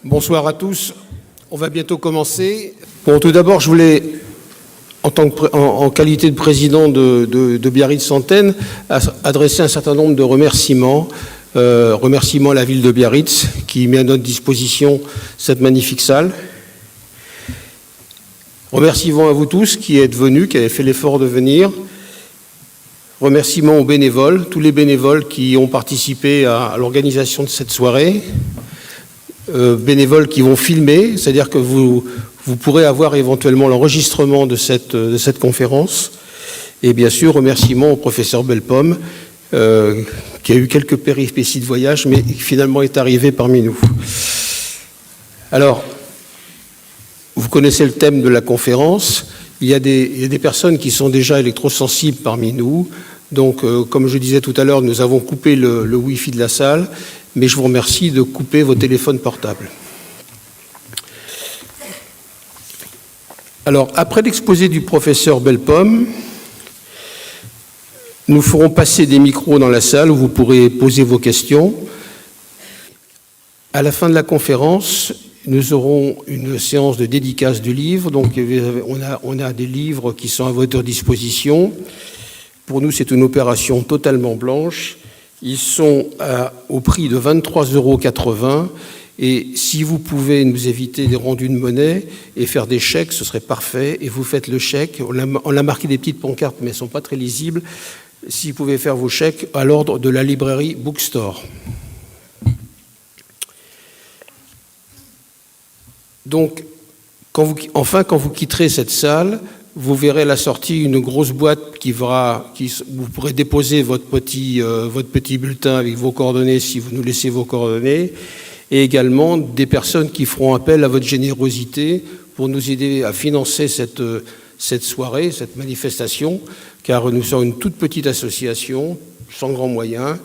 Bonsoir à tous. On va bientôt commencer. Bon, tout d'abord, je voulais, en qualité de président de Biarritz-Centaine, adresser un certain nombre de remerciements. Remerciements à la ville de Biarritz qui met à notre disposition cette magnifique salle. Remerciements à vous tous qui êtes venus, qui avez fait l'effort de venir. Remerciements aux bénévoles, tous les bénévoles qui ont participé à l'organisation de cette soirée. Bénévoles qui vont filmer, c'est-à-dire que vous pourrez avoir éventuellement l'enregistrement de cette conférence. Et bien sûr, remerciements au professeur Bellepomme, qui a eu quelques péripéties de voyage, mais qui finalement est arrivé parmi nous. Alors, vous connaissez le thème de la conférence. Il y a des personnes qui sont déjà électrosensibles parmi nous. Donc, comme je disais tout à l'heure, nous avons coupé le Wi-Fi de la salle, mais je vous remercie de couper vos téléphones portables. Alors, après l'exposé du professeur Bellepomme, nous ferons passer des micros dans la salle où vous pourrez poser vos questions. À la fin de la conférence, nous aurons une séance de dédicace de livres. Donc, on a des livres qui sont à votre disposition. Pour nous, c'est une opération totalement blanche. Ils sont au prix de 23,80 €. Et si vous pouvez nous éviter des rendus de monnaie et faire des chèques, ce serait parfait. Et vous faites le chèque. On a marqué des petites pancartes, mais elles ne sont pas très lisibles. Si vous pouvez faire vos chèques à l'ordre de la librairie Bookstore. Donc, quand vous quitterez cette salle, vous verrez à la sortie une grosse boîte vous pourrez déposer votre petit bulletin avec vos coordonnées si vous nous laissez vos coordonnées, et également des personnes qui feront appel à votre générosité pour nous aider à financer cette soirée, cette manifestation, car nous sommes une toute petite association, sans grands moyens.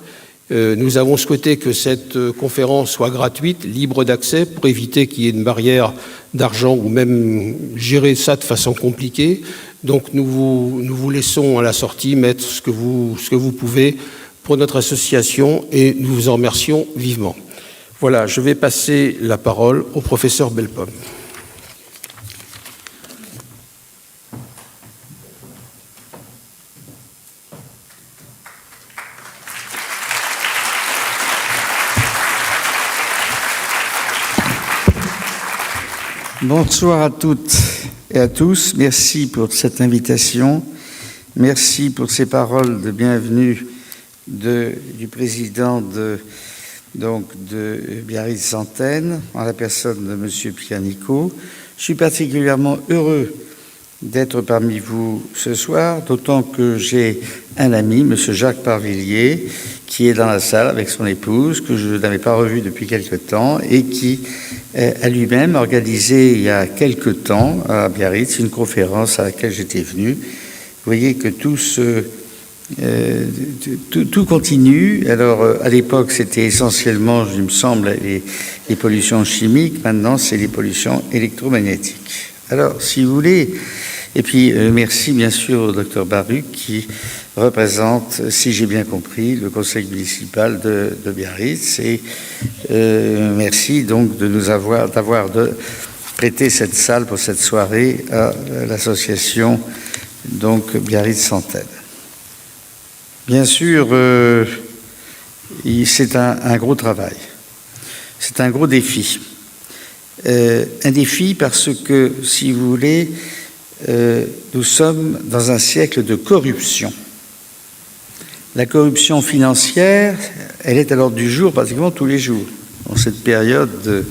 Nous avons souhaité que cette conférence soit gratuite, libre d'accès, pour éviter qu'il y ait une barrière d'argent ou même gérer ça de façon compliquée. Donc nous vous laissons à la sortie mettre ce que vous pouvez pour notre association et nous vous en remercions vivement. Voilà, je vais passer la parole au professeur Bellepomme. Bonsoir à toutes et à tous. Merci pour cette invitation. Merci pour ces paroles de bienvenue du président de Biarritz-Centaine, en la personne de M. Pianico. Je suis particulièrement heureux d'être parmi vous ce soir, d'autant que j'ai un ami, M. Jacques Parvillier, qui est dans la salle avec son épouse, que je n'avais pas revu depuis quelque temps, et qui a lui-même organisé il y a quelque temps à Biarritz une conférence à laquelle j'étais venu. Vous voyez que tout continue. Alors, à l'époque, c'était essentiellement, il me semble, les pollutions chimiques. Maintenant, c'est les pollutions électromagnétiques. Alors, si vous voulez, et puis merci bien sûr au docteur Baruch qui représente, si j'ai bien compris, le conseil municipal de Biarritz. Et merci donc d'avoir prêté cette salle pour cette soirée à l'association donc Biarritz-Centaine. Bien sûr, c'est un gros travail, c'est un gros défi. Un défi parce que, si vous voulez, nous sommes dans un siècle de corruption. La corruption financière, elle est à l'ordre du jour pratiquement tous les jours, dans cette période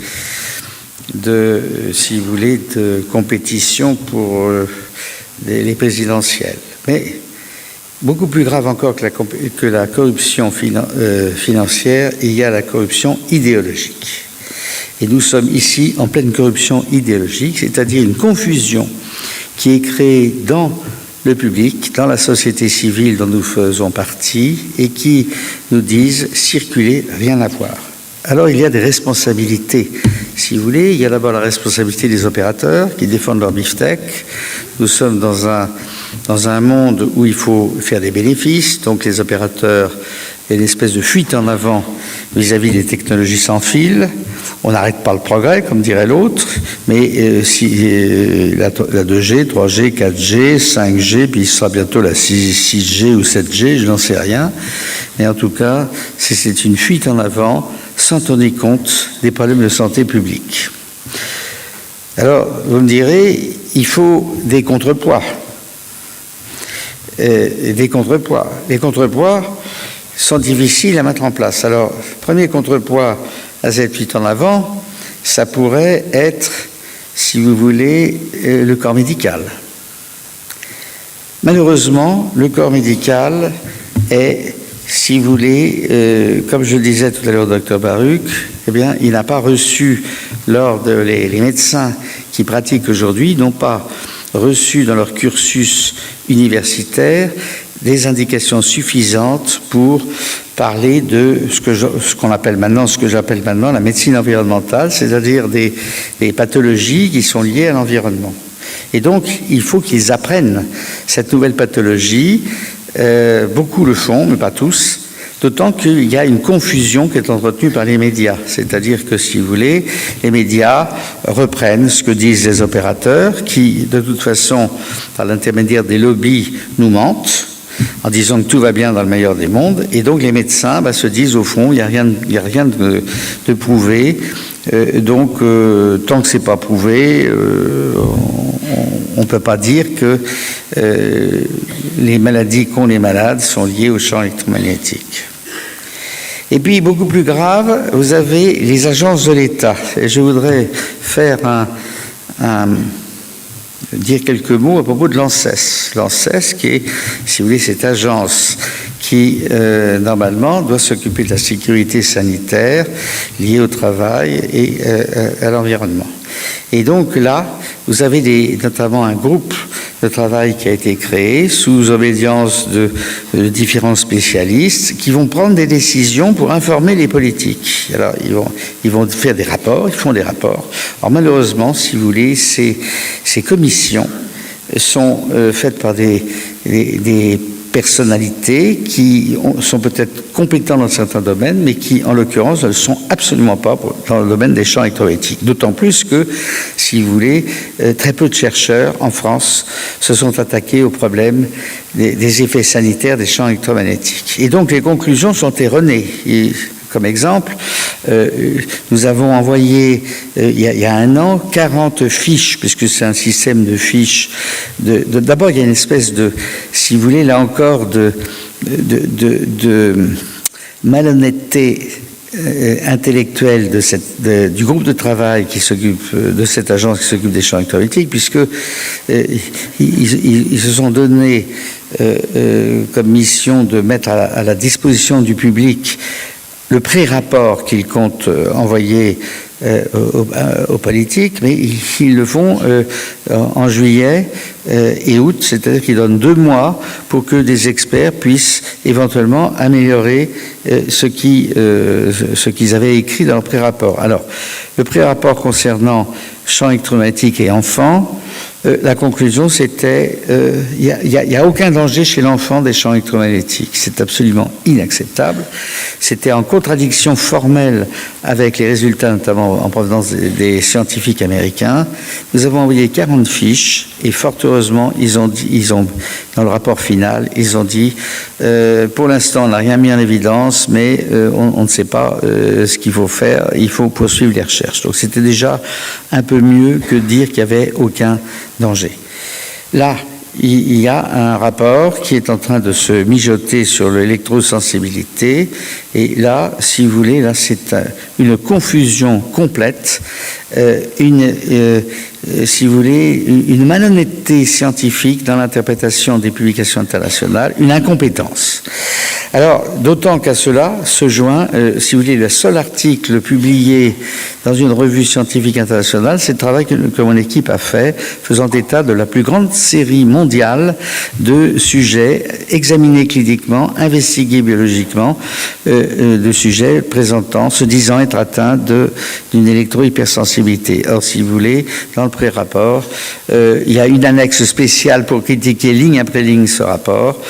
si vous voulez, de compétition pour les présidentielles. Mais beaucoup plus grave encore que la corruption financière, il y a la corruption idéologique. Et nous sommes ici en pleine corruption idéologique, c'est-à-dire une confusion qui est créée dans le public, dans la société civile dont nous faisons partie, et qui nous disent « circuler, rien à voir ». Alors il y a des responsabilités, si vous voulez. Il y a d'abord la responsabilité des opérateurs qui défendent leur beefsteak. Nous sommes dans un dans un monde où il faut faire des bénéfices, donc les opérateurs, il y a une espèce de fuite en avant vis-à-vis des technologies sans fil. On n'arrête pas le progrès, comme dirait l'autre, mais la 2G, 3G, 4G, 5G, puis ce sera bientôt la 6G ou 7G, je n'en sais rien. Mais en tout cas, c'est une fuite en avant sans tenir compte des problèmes de santé publique. Alors, vous me direz, il faut des contrepoids. Les contrepoids sont difficiles à mettre en place. Alors, premier contrepoids à cette fuite en avant, ça pourrait être, si vous voulez, le corps médical. Malheureusement, le corps médical est, si vous voulez, comme je le disais tout à l'heure au docteur Baruch, eh bien, il n'a pas reçu, les médecins qui pratiquent aujourd'hui n'ont pas reçu dans leur cursus universitaire des indications suffisantes pour parler de ce que j'appelle maintenant la médecine environnementale, c'est-à-dire des pathologies qui sont liées à l'environnement. Et donc, il faut qu'ils apprennent cette nouvelle pathologie. Beaucoup le font, mais pas tous. D'autant qu'il y a une confusion qui est entretenue par les médias. C'est-à-dire que, si vous voulez, les médias reprennent ce que disent les opérateurs qui, de toute façon, par l'intermédiaire des lobbies, nous mentent en disant que tout va bien dans le meilleur des mondes. Et donc, les médecins se disent, au fond, il n'y a rien de prouvé. Donc, tant que c'est pas prouvé, on ne peut pas dire que les maladies qu'ont les malades sont liées au champ électromagnétique. Et puis, beaucoup plus grave, vous avez les agences de l'État. Et je voudrais dire quelques mots à propos de l'ANSES. L'ANSES qui est, si vous voulez, cette agence qui, normalement, doit s'occuper de la sécurité sanitaire liée au travail et à l'environnement. Et donc là, vous avez notamment un groupe de travail qui a été créé sous obédience de différents spécialistes qui vont prendre des décisions pour informer les politiques. Alors, ils vont faire des rapports, ils font des rapports. Alors, malheureusement, si vous voulez, ces commissions sont faites par des personnalités qui sont peut-être compétentes dans certains domaines, mais qui, en l'occurrence, ne le sont absolument pas dans le domaine des champs électromagnétiques. D'autant plus que, si vous voulez, très peu de chercheurs en France se sont attaqués au problème des effets sanitaires des champs électromagnétiques. Et donc, les conclusions sont erronées. Comme exemple, nous avons envoyé, il y a un an, 40 fiches, puisque c'est un système de fiches. D'abord, il y a une espèce de, si vous voulez, là encore, de malhonnêteté intellectuelle du groupe de travail qui s'occupe de cette agence qui s'occupe des champs électromagnétiques, puisque ils se sont donnés comme mission de mettre à la disposition du public le pré-rapport qu'ils comptent envoyer aux politiques, mais ils le font en juillet et août, c'est-à-dire qu'ils donnent 2 mois pour que des experts puissent éventuellement améliorer ce qu'ils avaient écrit dans le pré-rapport. Alors, le pré-rapport concernant champs électromagnétiques et enfants, la conclusion, c'était il n'y a aucun danger chez l'enfant des champs électromagnétiques. C'est absolument inacceptable. C'était en contradiction formelle avec les résultats, notamment en provenance des scientifiques américains. Nous avons envoyé 40 fiches et fort heureusement, ils ont dans le rapport final, ils ont dit pour l'instant, on n'a rien mis en évidence, mais on ne sait pas ce qu'il faut faire. Il faut poursuivre les recherches. Donc, c'était déjà un peu mieux que de dire qu'il n'y avait aucun danger. Là, il y a un rapport qui est en train de se mijoter sur l'électrosensibilité. Et là, si vous voulez, là, c'est une confusion complète, si vous voulez, une malhonnêteté scientifique dans l'interprétation des publications internationales, une incompétence. Alors, d'autant qu'à cela se joint, si vous voulez, le seul article publié dans une revue scientifique internationale. C'est le travail que mon équipe a fait, faisant état de la plus grande série mondiale de sujets examinés cliniquement, investigués biologiquement, de sujets se disant être atteints d'une électro-hypersensibilité. Or, si vous voulez, dans le pré-rapport, il y a une annexe spéciale pour critiquer ligne après ligne ce rapport,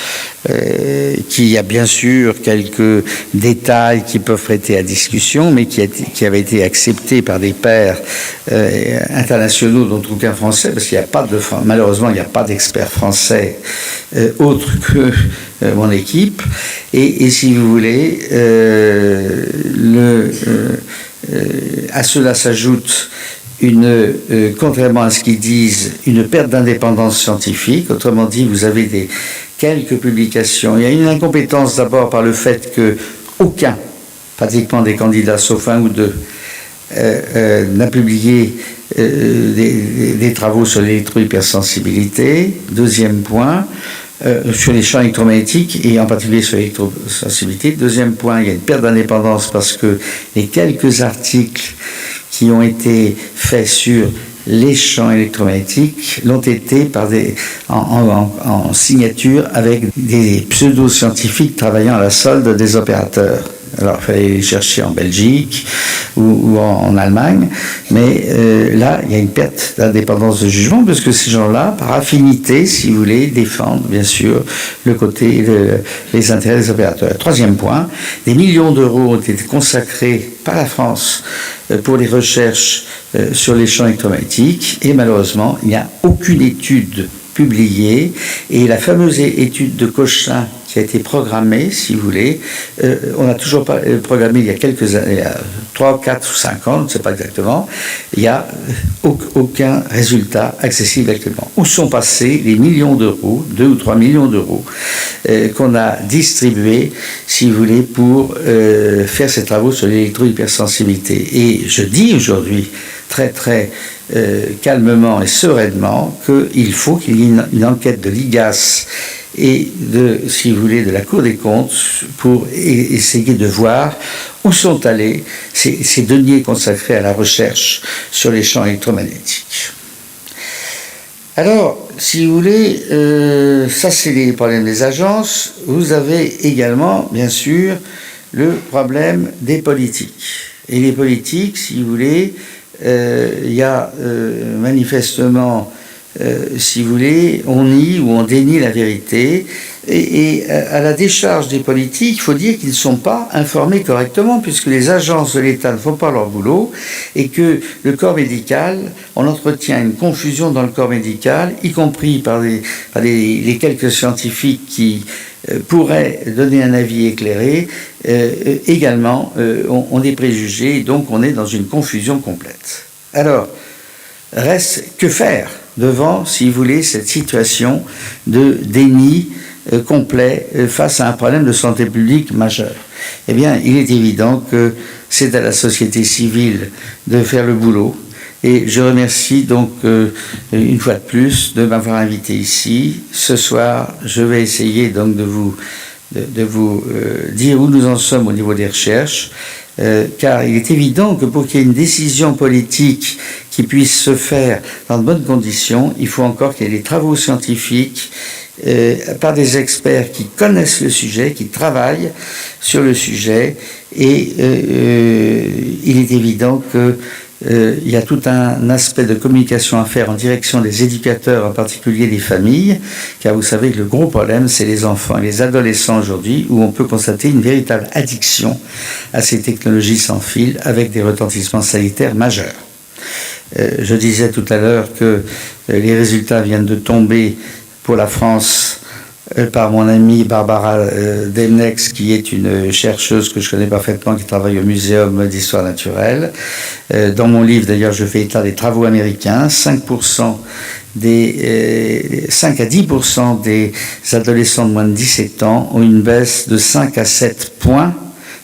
qui a bien sûr quelques détails qui peuvent prêter à discussion, mais qui avait été accepté par des pairs internationaux, dont aucun français, parce qu'il n'y a pas malheureusement, il n'y a pas d'experts français autres que mon équipe. Et si vous voulez, à cela s'ajoute contrairement à ce qu'ils disent, une perte d'indépendance scientifique. Autrement dit, vous avez quelques publications. Il y a une incompétence d'abord par le fait que pratiquement des candidats, sauf un ou deux, n'a publié des travaux sur l'électro-hypersensibilité. Deuxième point, sur les champs électromagnétiques et en particulier sur l'électrosensibilité. Deuxième point, il y a une perte d'indépendance parce que les quelques articles qui ont été faits sur les champs électromagnétiques l'ont été en signature avec des pseudo-scientifiques travaillant à la solde des opérateurs. Alors, il fallait les chercher en Belgique ou en Allemagne, mais là, il y a une perte d'indépendance de jugement, parce que ces gens-là, par affinité, si vous voulez, défendent, bien sûr, les intérêts des opérateurs. Troisième point, des millions d'euros ont été consacrés par la France pour les recherches sur les champs électromagnétiques, et malheureusement, il n'y a aucune étude publiée, et la fameuse étude de Cochin qui a été programmée, si vous voulez, on n'a toujours pas programmé il y a quelques années, il y a 3, 4 ou 5 ans, je ne sais pas exactement, il n'y a aucun résultat accessible actuellement. Où sont passés les millions d'euros, 2 ou 3 millions d'euros, qu'on a distribués, si vous voulez, pour faire ces travaux sur l'électro-hypersensibilité. Et je dis aujourd'hui, très très calmement et sereinement, qu'il faut qu'il y ait une enquête de l'IGAS et si vous voulez, de la Cour des comptes pour essayer de voir où sont allés ces deniers consacrés à la recherche sur les champs électromagnétiques. Alors, si vous voulez, ça c'est les problèmes des agences. Vous avez également, bien sûr, le problème des politiques. Et les politiques, si vous voulez, il y a manifestement, si vous voulez, on nie ou on dénie la vérité. Et à la décharge des politiques, il faut dire qu'ils ne sont pas informés correctement, puisque les agences de l'État ne font pas leur boulot, et que le corps médical, on entretient une confusion dans le corps médical, y compris par les quelques scientifiques qui pourraient donner un avis éclairé, également ont des préjugés, et donc on est dans une confusion complète. Alors, reste que faire devant, si vous voulez, cette situation de déni complet face à un problème de santé publique majeur? Eh bien, il est évident que c'est à la société civile de faire le boulot. Et je remercie donc une fois de plus de m'avoir invité ici. Ce soir, je vais essayer donc de vous dire où nous en sommes au niveau des recherches, car il est évident que pour qu'il y ait une décision politique qui puisse se faire dans de bonnes conditions, il faut encore qu'il y ait des travaux scientifiques par des experts qui connaissent le sujet, qui travaillent sur le sujet, et il est évident que il y a tout un aspect de communication à faire en direction des éducateurs, en particulier des familles, car vous savez que le gros problème, c'est les enfants et les adolescents aujourd'hui, où on peut constater une véritable addiction à ces technologies sans fil, avec des retentissements sanitaires majeurs. Je disais tout à l'heure que les résultats viennent de tomber pour la France par mon amie Barbara Demnex, qui est une chercheuse que je connais parfaitement, qui travaille au Muséum d'Histoire Naturelle. Dans mon livre, d'ailleurs, je fais état des travaux américains. 5 à 10% des adolescents de moins de 17 ans ont une baisse de 5 à 7 points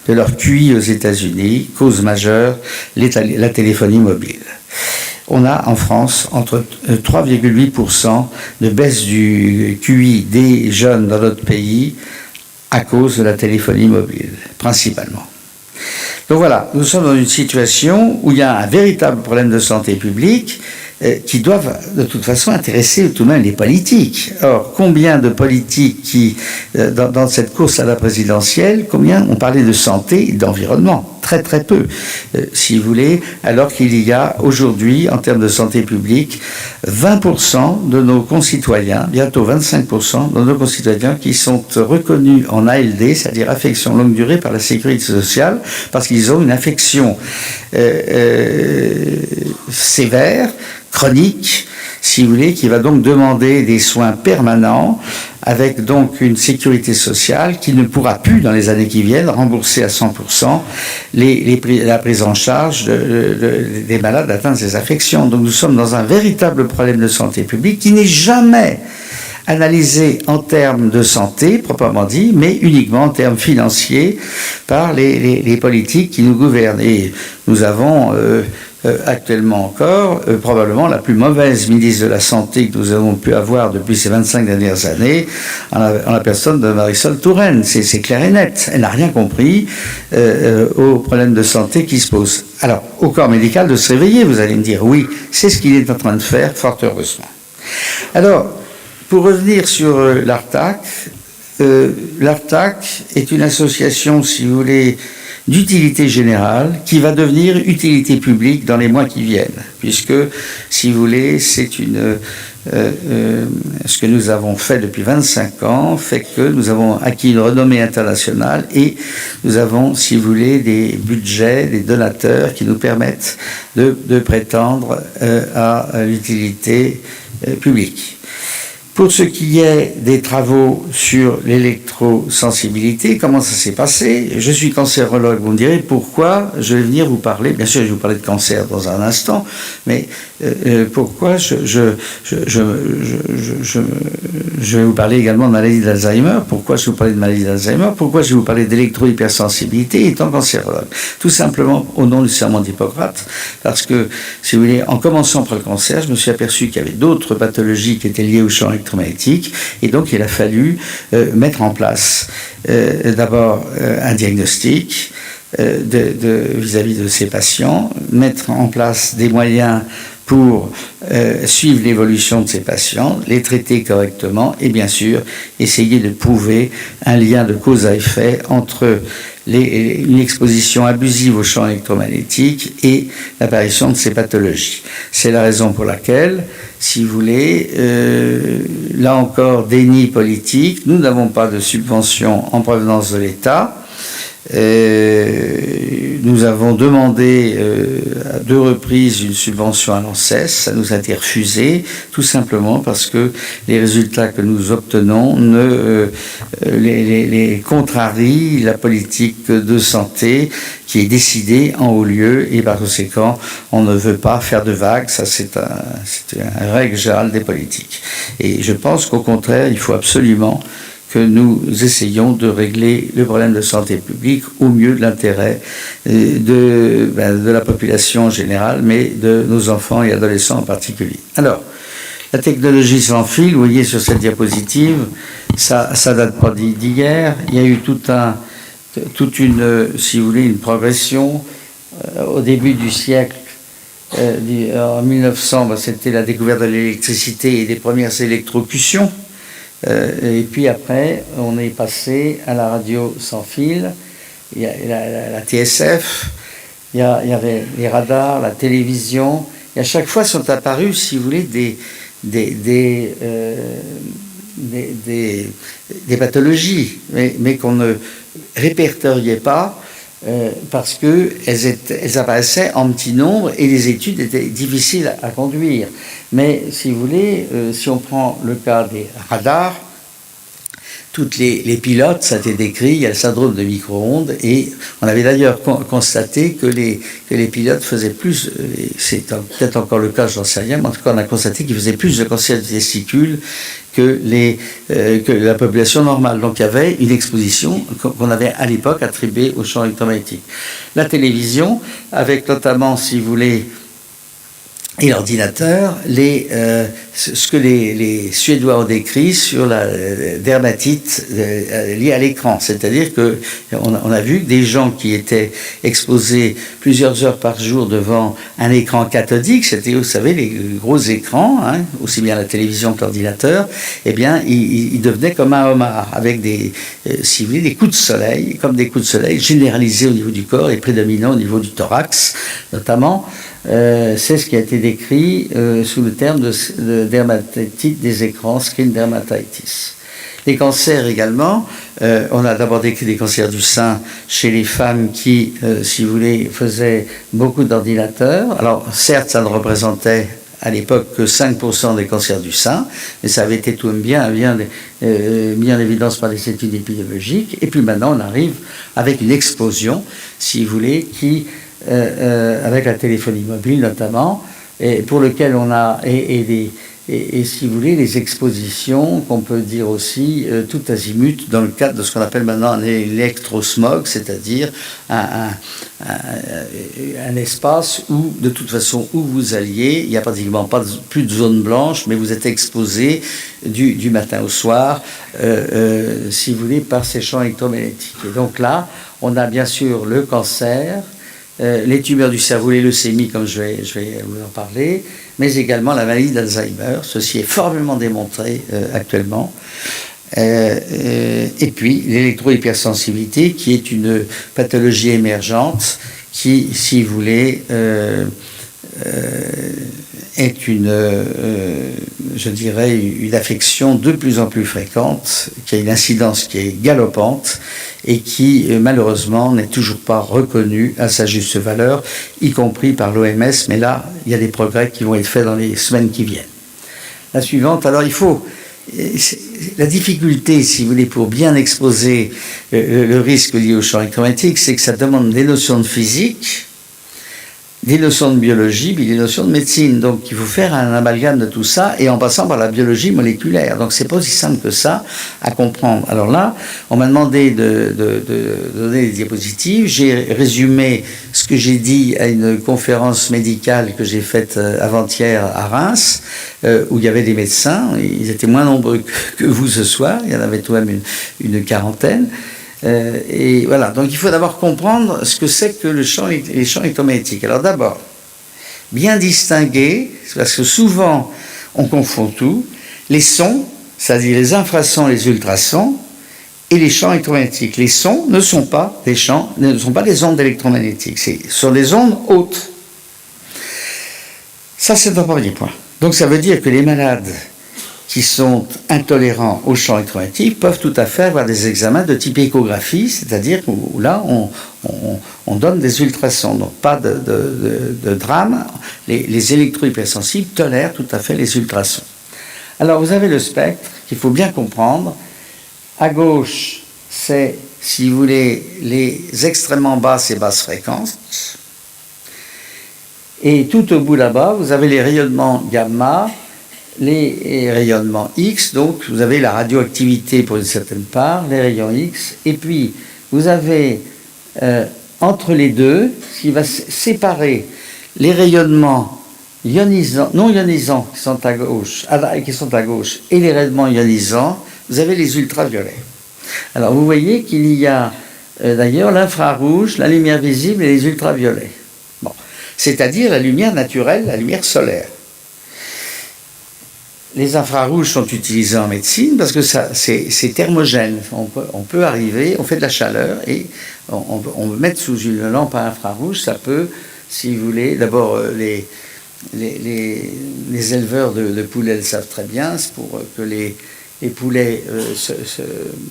de leur QI aux États-Unis. Cause majeure, la téléphonie mobile. On a en France entre 3,8% de baisse du QI des jeunes dans notre pays à cause de la téléphonie mobile, principalement. Donc voilà, nous sommes dans une situation où il y a un véritable problème de santé publique qui doivent de toute façon intéresser tout de même les politiques. Or, combien de politiques qui, dans cette course à la présidentielle, combien ont parlé de santé et d'environnement ? Très très peu, si vous voulez, alors qu'il y a aujourd'hui, en termes de santé publique, 20% de nos concitoyens, bientôt 25% de nos concitoyens qui sont reconnus en ALD, c'est-à-dire affection longue durée par la sécurité sociale, parce qu'ils ont une affection sévère, chronique, si vous voulez, qui va donc demander des soins permanents, avec donc une sécurité sociale qui ne pourra plus, dans les années qui viennent, rembourser à 100% la prise en charge des malades atteints de ces affections. Donc nous sommes dans un véritable problème de santé publique qui n'est jamais analysé en termes de santé, proprement dit, mais uniquement en termes financiers par les politiques qui nous gouvernent. Et nous avons actuellement encore probablement la plus mauvaise ministre de la Santé que nous avons pu avoir depuis ces 25 dernières années, en la personne de Marisol Touraine. C'est clair et net. Elle n'a rien compris aux problèmes de santé qui se posent. Alors, au corps médical de se réveiller, vous allez me dire, oui, c'est ce qu'il est en train de faire, fort heureusement. Alors, pour revenir sur l'ARTAC, l'ARTAC est une association, si vous voulez, d'utilité générale qui va devenir utilité publique dans les mois qui viennent, puisque, si vous voulez, c'est ce que nous avons fait depuis 25 ans fait que nous avons acquis une renommée internationale et nous avons, si vous voulez, des budgets, des donateurs qui nous permettent de prétendre à l'utilité publique. Pour ce qui est des travaux sur l'électrosensibilité, comment ça s'est passé? Je suis cancérologue, vous me direz pourquoi je vais venir vous parler, bien sûr je vais vous parler de cancer dans un instant, mais pourquoi je vais vous parler également de maladie d'Alzheimer, pourquoi je vais vous parler de maladie d'Alzheimer, pourquoi je vais vous parler d'électro-hypersensibilité étant cancérologue? Tout simplement au nom du serment d'Hippocrate, parce que, si vous voulez, en commençant par le cancer, je me suis aperçu qu'il y avait d'autres pathologies qui étaient liées au champ électromagnétique, et donc il a fallu mettre en place d'abord un diagnostic vis-à-vis de ces patients, mettre en place des moyens pour suivre l'évolution de ces patients, les traiter correctement et bien sûr essayer de prouver un lien de cause à effet entre une exposition abusive au champ électromagnétique et l'apparition de ces pathologies. C'est la raison pour laquelle, si vous voulez, là encore, déni politique, nous n'avons pas de subvention en provenance de l'État. Nous avons demandé à 2 reprises une subvention à l'ANSES, ça nous a été refusé, tout simplement parce que les résultats que nous obtenons les contrarient la politique de santé qui est décidée en haut lieu et par conséquent on ne veut pas faire de vagues, ça c'est une règle générale des politiques. Et je pense qu'au contraire il faut absolument que nous essayons de régler le problème de santé publique au mieux de l'intérêt de la population en général, mais de nos enfants et adolescents en particulier. Alors, la technologie sans fil, vous voyez sur cette diapositive, ça date pas d'hier. Il y a eu toute une, si vous voulez, une progression au début du siècle. En 1900, c'était la découverte de l'électricité et des premières électrocutions. Et puis après, on est passé à la radio sans fil, il y a la TSF, il y avait les radars, la télévision, et à chaque fois sont apparus, si vous voulez, des pathologies, mais qu'on ne répertoriait pas, parce qu'elles apparaissaient en petit nombre et les études étaient difficiles à conduire. Mais si vous voulez, si on prend le cas des radars, toutes les pilotes, ça a été décrit, il y a le syndrome de micro-ondes, et on avait d'ailleurs constaté que les pilotes faisaient plus, c'est peut-être encore le cas, j'en sais rien, mais en tout cas on a constaté qu'ils faisaient plus de cancer du testicule que la population normale. Donc il y avait une exposition qu'on avait à l'époque attribuée au champ électromagnétique. La télévision, avec notamment, si vous voulez, et l'ordinateur, les ce que les Suédois ont décrit sur la dermatite liée à l'écran. C'est-à-dire qu'on a vu des gens qui étaient exposés plusieurs heures par jour devant un écran cathodique, c'était, vous savez, les gros écrans, hein, aussi bien la télévision que l'ordinateur, eh bien, ils devenaient comme un homard, avec si vous voulez, des coups de soleil, comme des coups de soleil généralisés au niveau du corps et prédominants au niveau du thorax, notamment. C'est ce qui a été décrit sous le terme de dermatite des écrans, screen dermatitis. Les cancers également, on a d'abord décrit des cancers du sein chez les femmes qui, si vous voulez, faisaient beaucoup d'ordinateurs. Alors certes, ça ne représentait à l'époque que 5% des cancers du sein, mais ça avait été tout de même mis en évidence par des études épidémiologiques. Et puis maintenant, on arrive avec une explosion, si vous voulez, qui avec la téléphonie mobile notamment, et pour lequel on a et si vous voulez les expositions qu'on peut dire aussi tout azimut dans le cadre de ce qu'on appelle maintenant un électrosmog, c'est-à-dire un espace où de toute façon où vous alliez, il n'y a pratiquement plus de zone blanche, mais vous êtes exposé du matin au soir, si vous voulez, par ces champs électromagnétiques. Et donc là, on a bien sûr le cancer, les tumeurs du cerveau, les leucémies, comme je vais vous en parler, mais également la maladie d'Alzheimer. Ceci est formellement démontré actuellement. Et puis l'électrohypersensibilité, qui est une pathologie émergente qui, si vous voulez, est je dirais, une affection de plus en plus fréquente, qui a une incidence qui est galopante et qui, malheureusement, n'est toujours pas reconnue à sa juste valeur, y compris par l'OMS, mais là, il y a des progrès qui vont être faits dans les semaines qui viennent. La suivante, alors la difficulté, si vous voulez, pour bien exposer le risque lié au champ électromagnétique, c'est que ça demande des notions de physique, des notions de biologie, puis des notions de médecine. Donc il faut faire un amalgame de tout ça, et en passant par la biologie moléculaire. Donc c'est pas aussi simple que ça à comprendre. Alors là, on m'a demandé de donner des diapositives. J'ai résumé ce que j'ai dit à une conférence médicale que j'ai faite avant-hier à Reims, où il y avait des médecins. Ils étaient moins nombreux que vous ce soir. Il y en avait tout de même une quarantaine. Et voilà, donc il faut d'abord comprendre ce que c'est que les champs électromagnétiques. Alors d'abord, bien distinguer, parce que souvent on confond tout, les sons, c'est-à-dire les infrasons, les ultrasons, et les champs électromagnétiques. Les sons ne sont pas des ondes électromagnétiques, ce sont des ondes hautes. Ça, c'est un premier point. Donc ça veut dire que les malades qui sont intolérants aux champs électromagnétiques peuvent tout à fait avoir des examens de type échographie, c'est-à-dire où là, on donne des ultrasons. Donc, pas de drame. Les électrohypersensibles tolèrent tout à fait les ultrasons. Alors, vous avez le spectre qu'il faut bien comprendre. À gauche, c'est, si vous voulez, les extrêmement basses et basses fréquences. Et tout au bout là-bas, vous avez les rayonnements gamma, les rayonnements X, donc vous avez la radioactivité pour une certaine part, les rayons X, et puis vous avez entre les deux, ce qui va séparer les rayonnements non ionisants qui sont à gauche, et les rayonnements ionisants, vous avez les ultraviolets. Alors vous voyez qu'il y a d'ailleurs l'infrarouge, la lumière visible et les ultraviolets. Bon. C'est-à-dire la lumière naturelle, la lumière solaire. Les infrarouges sont utilisés en médecine parce que c'est thermogène. On peut arriver, on fait de la chaleur et on peut mettre sous une lampe à infrarouge. Ça peut, si vous voulez, d'abord les éleveurs de poulets le savent très bien, c'est pour que les poulets se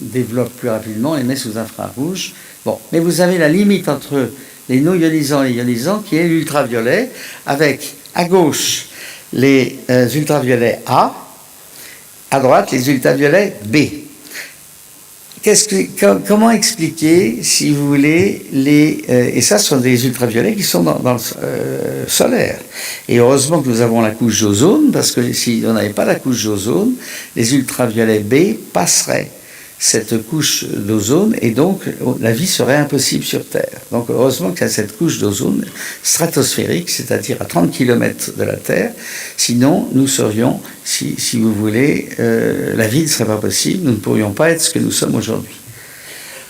développent plus rapidement, on les met sous infrarouge. Bon, mais vous avez la limite entre les non ionisants et les ionisants qui est l'ultraviolet, avec à gauche les ultraviolets A, à droite les ultraviolets B. Comment expliquer, si vous voulez, et ça ce sont des ultraviolets qui sont dans le solaire. Et heureusement que nous avons la couche d'ozone, parce que si on n'avait pas la couche d'ozone, les ultraviolets B passeraient cette couche d'ozone et donc la vie serait impossible sur Terre. Donc heureusement qu'il y a cette couche d'ozone stratosphérique, c'est-à-dire à 30 km de la Terre, sinon nous serions, si vous voulez, la vie ne serait pas possible, nous ne pourrions pas être ce que nous sommes aujourd'hui.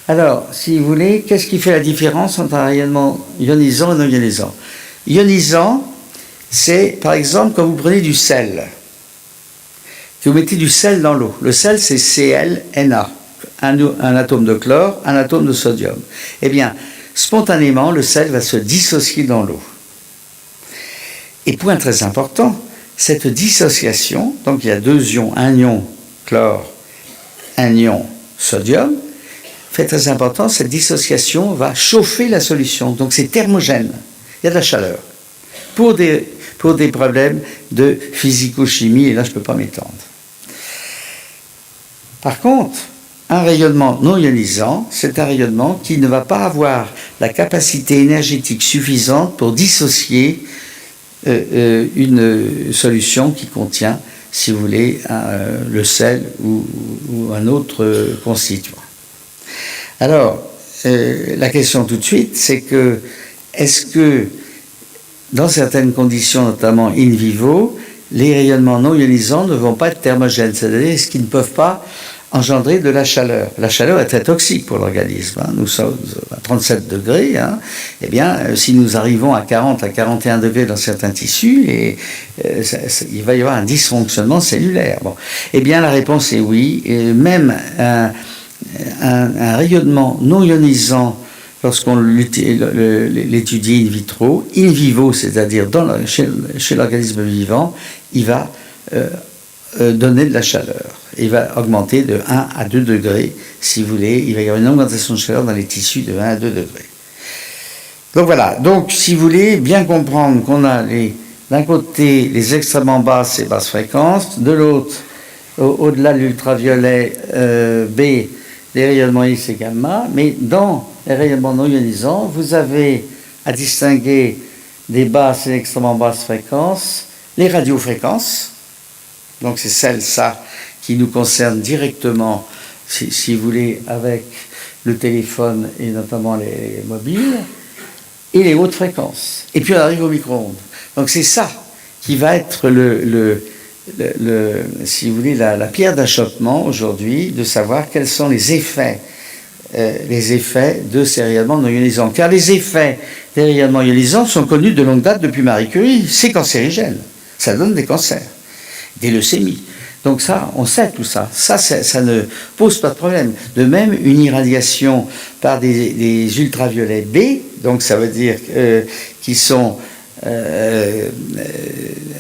Alors, si vous voulez, qu'est-ce qui fait la différence entre un rayonnement ionisant et non ionisant? Ionisant, c'est par exemple quand vous prenez du sel, que vous mettez du sel dans l'eau. Le sel, c'est ClNa, un atome de chlore, un atome de sodium. Eh bien, spontanément, le sel va se dissocier dans l'eau. Et point très important, cette dissociation, donc il y a deux ions, un ion chlore, un ion sodium, fait très important, cette dissociation va chauffer la solution. Donc c'est thermogène, il y a de la chaleur. Pour des problèmes de physico-chimie, et là je ne peux pas m'étendre. Par contre, un rayonnement non ionisant, c'est un rayonnement qui ne va pas avoir la capacité énergétique suffisante pour dissocier une solution qui contient, si vous voulez, le sel ou un autre constituant. Alors, la question tout de suite, c'est que, est-ce que, dans certaines conditions, notamment in vivo, les rayonnements non ionisants ne vont pas être thermogènes, c'est-à-dire est-ce qu'ils ne peuvent pas engendrer de la chaleur. La chaleur est très toxique pour l'organisme. Nous sommes à 37 degrés. Eh bien, si nous arrivons à 40 à 41 degrés dans certains tissus, il va y avoir un dysfonctionnement cellulaire. Bon. Eh bien, la réponse est oui. Et même un rayonnement non ionisant, lorsqu'on l'étudie in vitro, in vivo, c'est-à-dire chez l'organisme vivant, il va donner de la chaleur. Il va augmenter de 1 à 2 degrés, si vous voulez. Il va y avoir une augmentation de chaleur dans les tissus de 1 à 2 degrés. Donc voilà. Donc, si vous voulez bien comprendre qu'on a d'un côté les extrêmement basses et basses fréquences, de l'autre, au-delà de l'ultraviolet B, les rayonnements X et gamma, mais dans les rayonnements non ionisants, vous avez à distinguer des basses et extrêmement basses fréquences, les radiofréquences, donc c'est celles-là qui nous concernent directement, si vous voulez, avec le téléphone et notamment les mobiles, et les hautes fréquences. Et puis on arrive au micro-ondes. Donc c'est ça qui va être si vous voulez, la pierre d'achoppement aujourd'hui, de savoir quels sont les effets de ces rayonnements non ionisants. Car les effets des rayonnements ionisants sont connus de longue date depuis Marie Curie. C'est cancérigène. Ça donne des cancers, des leucémies. Donc ça, on sait tout ça. Ça ne pose pas de problème. De même, une irradiation par des ultraviolets B, donc ça veut dire qui sont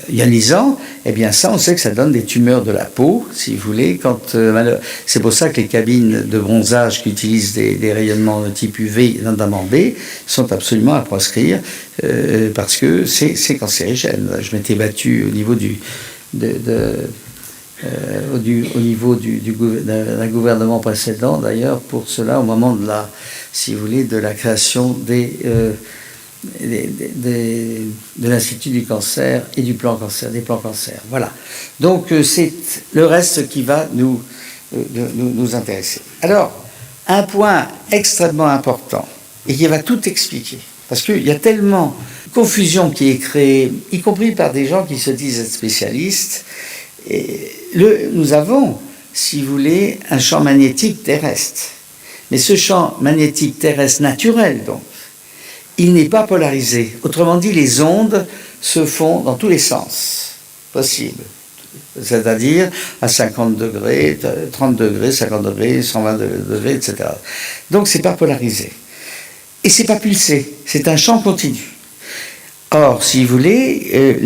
ionisants, eh bien ça, on sait que ça donne des tumeurs de la peau, si vous voulez. C'est pour ça que les cabines de bronzage qui utilisent des rayonnements de type UV, notamment B, sont absolument à proscrire parce que c'est cancérigène. Je m'étais battu au niveau d'un gouvernement précédent, d'ailleurs, pour cela, au moment de la création de l'Institut du cancer et des plans cancer. Voilà. Donc, c'est le reste qui va nous intéresser. Alors, un point extrêmement important, et qui va tout expliquer, parce qu'il y a tellement de confusion qui est créée, y compris par des gens qui se disent être spécialistes. Nous avons, si vous voulez, un champ magnétique terrestre. Mais ce champ magnétique terrestre naturel, donc, il n'est pas polarisé. Autrement dit, les ondes se font dans tous les sens possibles. C'est-à-dire à 50 degrés, 30 degrés, 50 degrés, 120 degrés, etc. Donc, c'est pas polarisé. Et c'est pas pulsé. C'est un champ continu. Or, si vous voulez,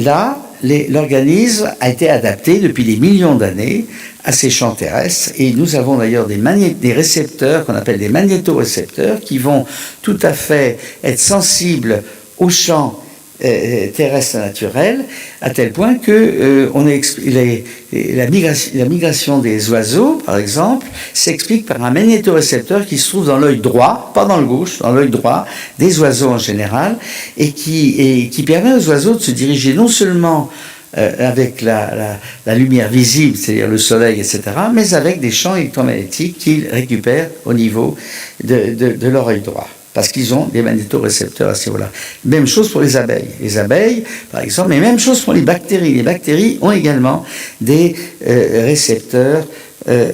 l'organisme a été adapté depuis des millions d'années à ces champs terrestres, et nous avons d'ailleurs des récepteurs qu'on appelle des magnétorécepteurs qui vont tout à fait être sensibles aux champs terrestres naturels, à tel point que la migration des oiseaux, par exemple, s'explique par un magnétorécepteur qui se trouve dans l'œil droit, pas dans le gauche, dans l'œil droit des oiseaux en général, et qui permet aux oiseaux de se diriger non seulement avec la lumière visible, c'est-à-dire le soleil, etc., mais avec des champs électromagnétiques qu'ils récupèrent au niveau de leur œil droit, parce qu'ils ont des magnétorécepteurs à ce niveau-là. Même chose pour les abeilles. Les abeilles, par exemple, mais même chose pour les bactéries. Les bactéries ont également des récepteurs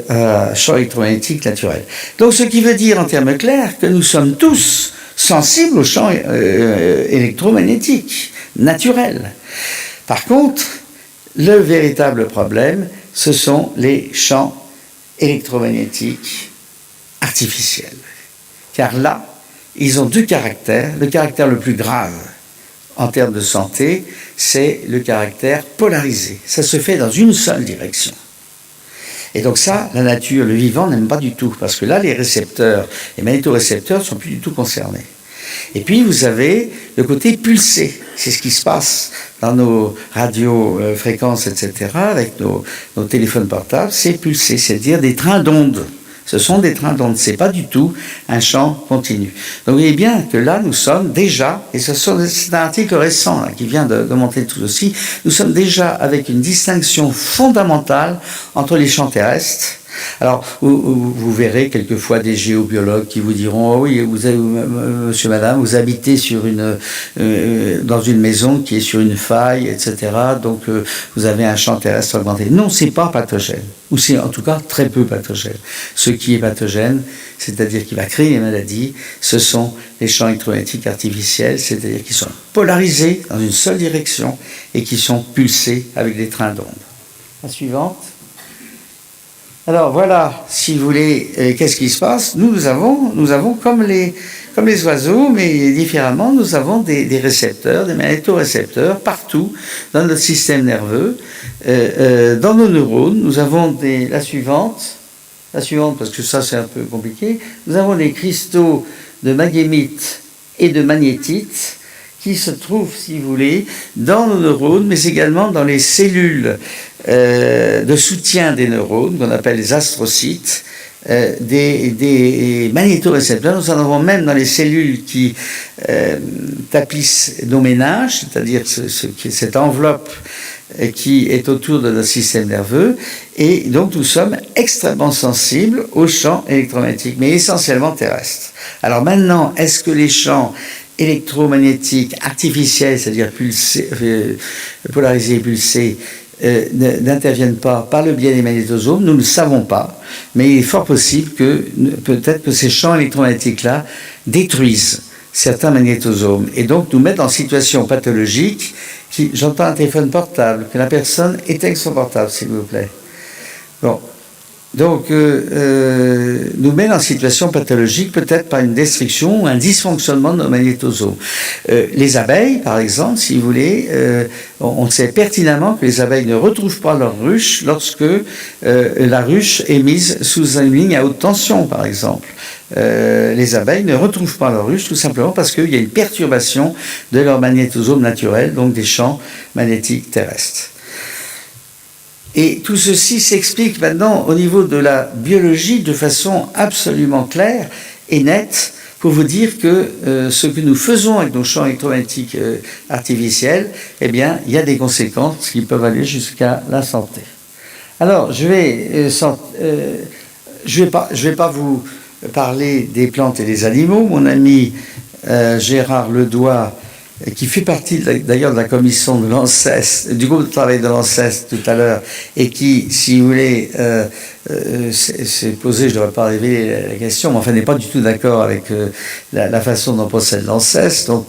à champs électromagnétiques naturels. Donc, ce qui veut dire, en termes clairs, que nous sommes tous sensibles aux champs électromagnétiques naturels. Par contre, le véritable problème, ce sont les champs électromagnétiques artificiels. Car là, ils ont deux caractères. Le caractère le plus grave en termes de santé, c'est le caractère polarisé. Ça se fait dans une seule direction. Et donc ça, la nature, le vivant n'aime pas du tout, parce que là, les récepteurs, les magnétorécepteurs ne sont plus du tout concernés. Et puis, vous avez le côté pulsé. C'est ce qui se passe dans nos radiofréquences, etc., avec nos téléphones portables. C'est pulsé, c'est-à-dire des trains d'ondes. Ce sont des trains d'ondes, c'est pas du tout un champ continu. Donc vous voyez bien que là, nous sommes déjà, et c'est un article récent là, qui vient de monter tout aussi, nous sommes déjà avec une distinction fondamentale entre les champs terrestres. Alors, vous verrez quelquefois des géobiologues qui vous diront « Oh oui, vous avez, monsieur, madame, vous habitez dans une maison qui est sur une faille, etc. Donc, vous avez un champ terrestre augmenté. » Non, c'est pas pathogène. Ou c'est en tout cas très peu pathogène. Ce qui est pathogène, c'est-à-dire qui va créer les maladies, ce sont les champs électromagnétiques artificiels, c'est-à-dire qui sont polarisés dans une seule direction et qui sont pulsés avec des trains d'ondes. La suivante. Alors voilà, si vous voulez, qu'est-ce qui se passe ? Nous avons comme les oiseaux, mais différemment, nous avons des récepteurs, des magnétorécepteurs partout dans notre système nerveux, dans nos neurones. Nous avons la suivante, parce que ça c'est un peu compliqué. Nous avons des cristaux de magnémite et de magnétite qui se trouvent, si vous voulez, dans nos neurones, mais également dans les cellules de soutien des neurones, qu'on appelle les astrocytes, des magnétorécepteurs. Nous en avons même dans les cellules qui tapissent nos méninges, c'est-à-dire cette enveloppe qui est autour de notre système nerveux, et donc nous sommes extrêmement sensibles aux champs électromagnétiques, mais essentiellement terrestres. Alors maintenant, est-ce que les champs électromagnétiques artificiels, c'est-à-dire polarisés et pulsés, n'interviennent pas par le biais des magnétosomes? Nous ne le savons pas, mais il est fort possible que peut-être que ces champs électromagnétiques-là détruisent certains magnétosomes et donc nous mettent en situation pathologique. J'entends un téléphone portable, que la personne éteigne son portable, s'il vous plaît. Bon. Donc, nous met en situation pathologique, peut-être par une destruction ou un dysfonctionnement de nos magnétosomes. Les abeilles, par exemple, si vous voulez, on sait pertinemment que les abeilles ne retrouvent pas leur ruche lorsque la ruche est mise sous une ligne à haute tension, par exemple. Les abeilles ne retrouvent pas leur ruche tout simplement parce qu'il y a une perturbation de leur magnétosome naturel, donc des champs magnétiques terrestres. Et tout ceci s'explique maintenant au niveau de la biologie de façon absolument claire et nette pour vous dire que ce que nous faisons avec nos champs électromagnétiques artificiels, eh bien, il y a des conséquences qui peuvent aller jusqu'à la santé. Alors, je vais pas vous parler des plantes et des animaux. Mon ami Gérard Ledoy, qui fait partie d'ailleurs de la commission de l'ANSES, du groupe de travail de l'ANSES tout à l'heure, et qui, si vous voulez, s'est posé, je ne devrais pas révéler la question, mais enfin n'est pas du tout d'accord avec la façon dont procède l'ANSES. Donc,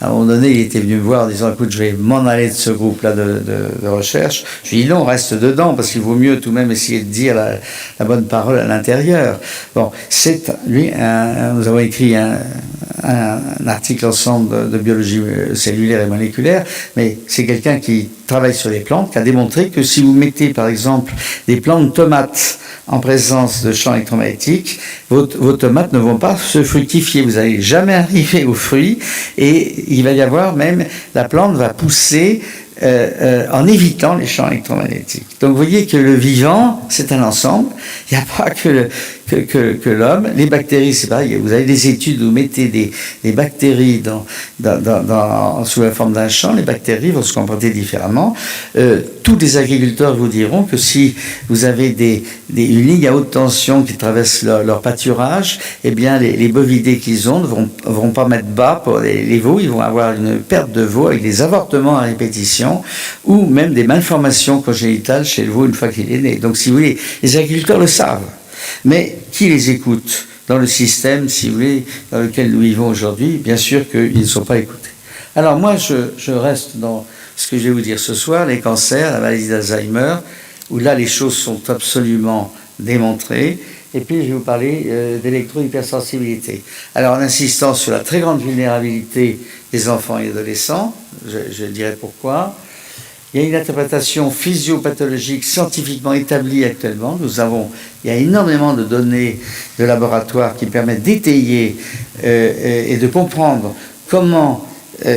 à un moment donné, il était venu me voir en disant, écoute, je vais m'en aller de ce groupe-là de recherche. Je lui ai dit, non, reste dedans, parce qu'il vaut mieux tout de même essayer de dire la bonne parole à l'intérieur. Bon, nous avons écrit un article ensemble de biologie cellulaire et moléculaire, mais c'est quelqu'un qui travaille sur les plantes, qui a démontré que si vous mettez par exemple des plantes de tomates en présence de champs électromagnétiques, vos tomates ne vont pas se fructifier, vous n'allez jamais arriver aux fruits, et il va y avoir même, la plante va pousser en évitant les champs électromagnétiques. Donc vous voyez que le vivant, c'est un ensemble. Il n'y a pas que l'homme. Les bactéries, c'est pareil. Vous avez des études où vous mettez des bactéries sous la forme d'un champ. Les bactéries vont se comporter différemment. Tous les agriculteurs vous diront que si vous avez une ligne à haute tension qui traverse leur pâturage, eh bien les bovidés qu'ils ont ne vont pas mettre bas pour les veaux. Ils vont avoir une perte de veaux avec des avortements à répétition ou même des malformations congénitales chez le veau une fois qu'il est né. Donc si vous voulez, les agriculteurs le savent. Mais qui les écoute dans le système, si vous voulez, dans lequel nous vivons aujourd'hui? Bien sûr qu'ils ne sont pas écoutés. Alors moi, je reste dans ce que je vais vous dire ce soir, les cancers, la maladie d'Alzheimer, où là les choses sont absolument démontrées. Et puis je vais vous parler d'électro-hypersensibilité. Alors en insistant sur la très grande vulnérabilité des enfants et adolescents, je dirai pourquoi. Il y a une interprétation physiopathologique scientifiquement établie actuellement. Il y a énormément de données de laboratoire qui permettent d'étayer et de comprendre comment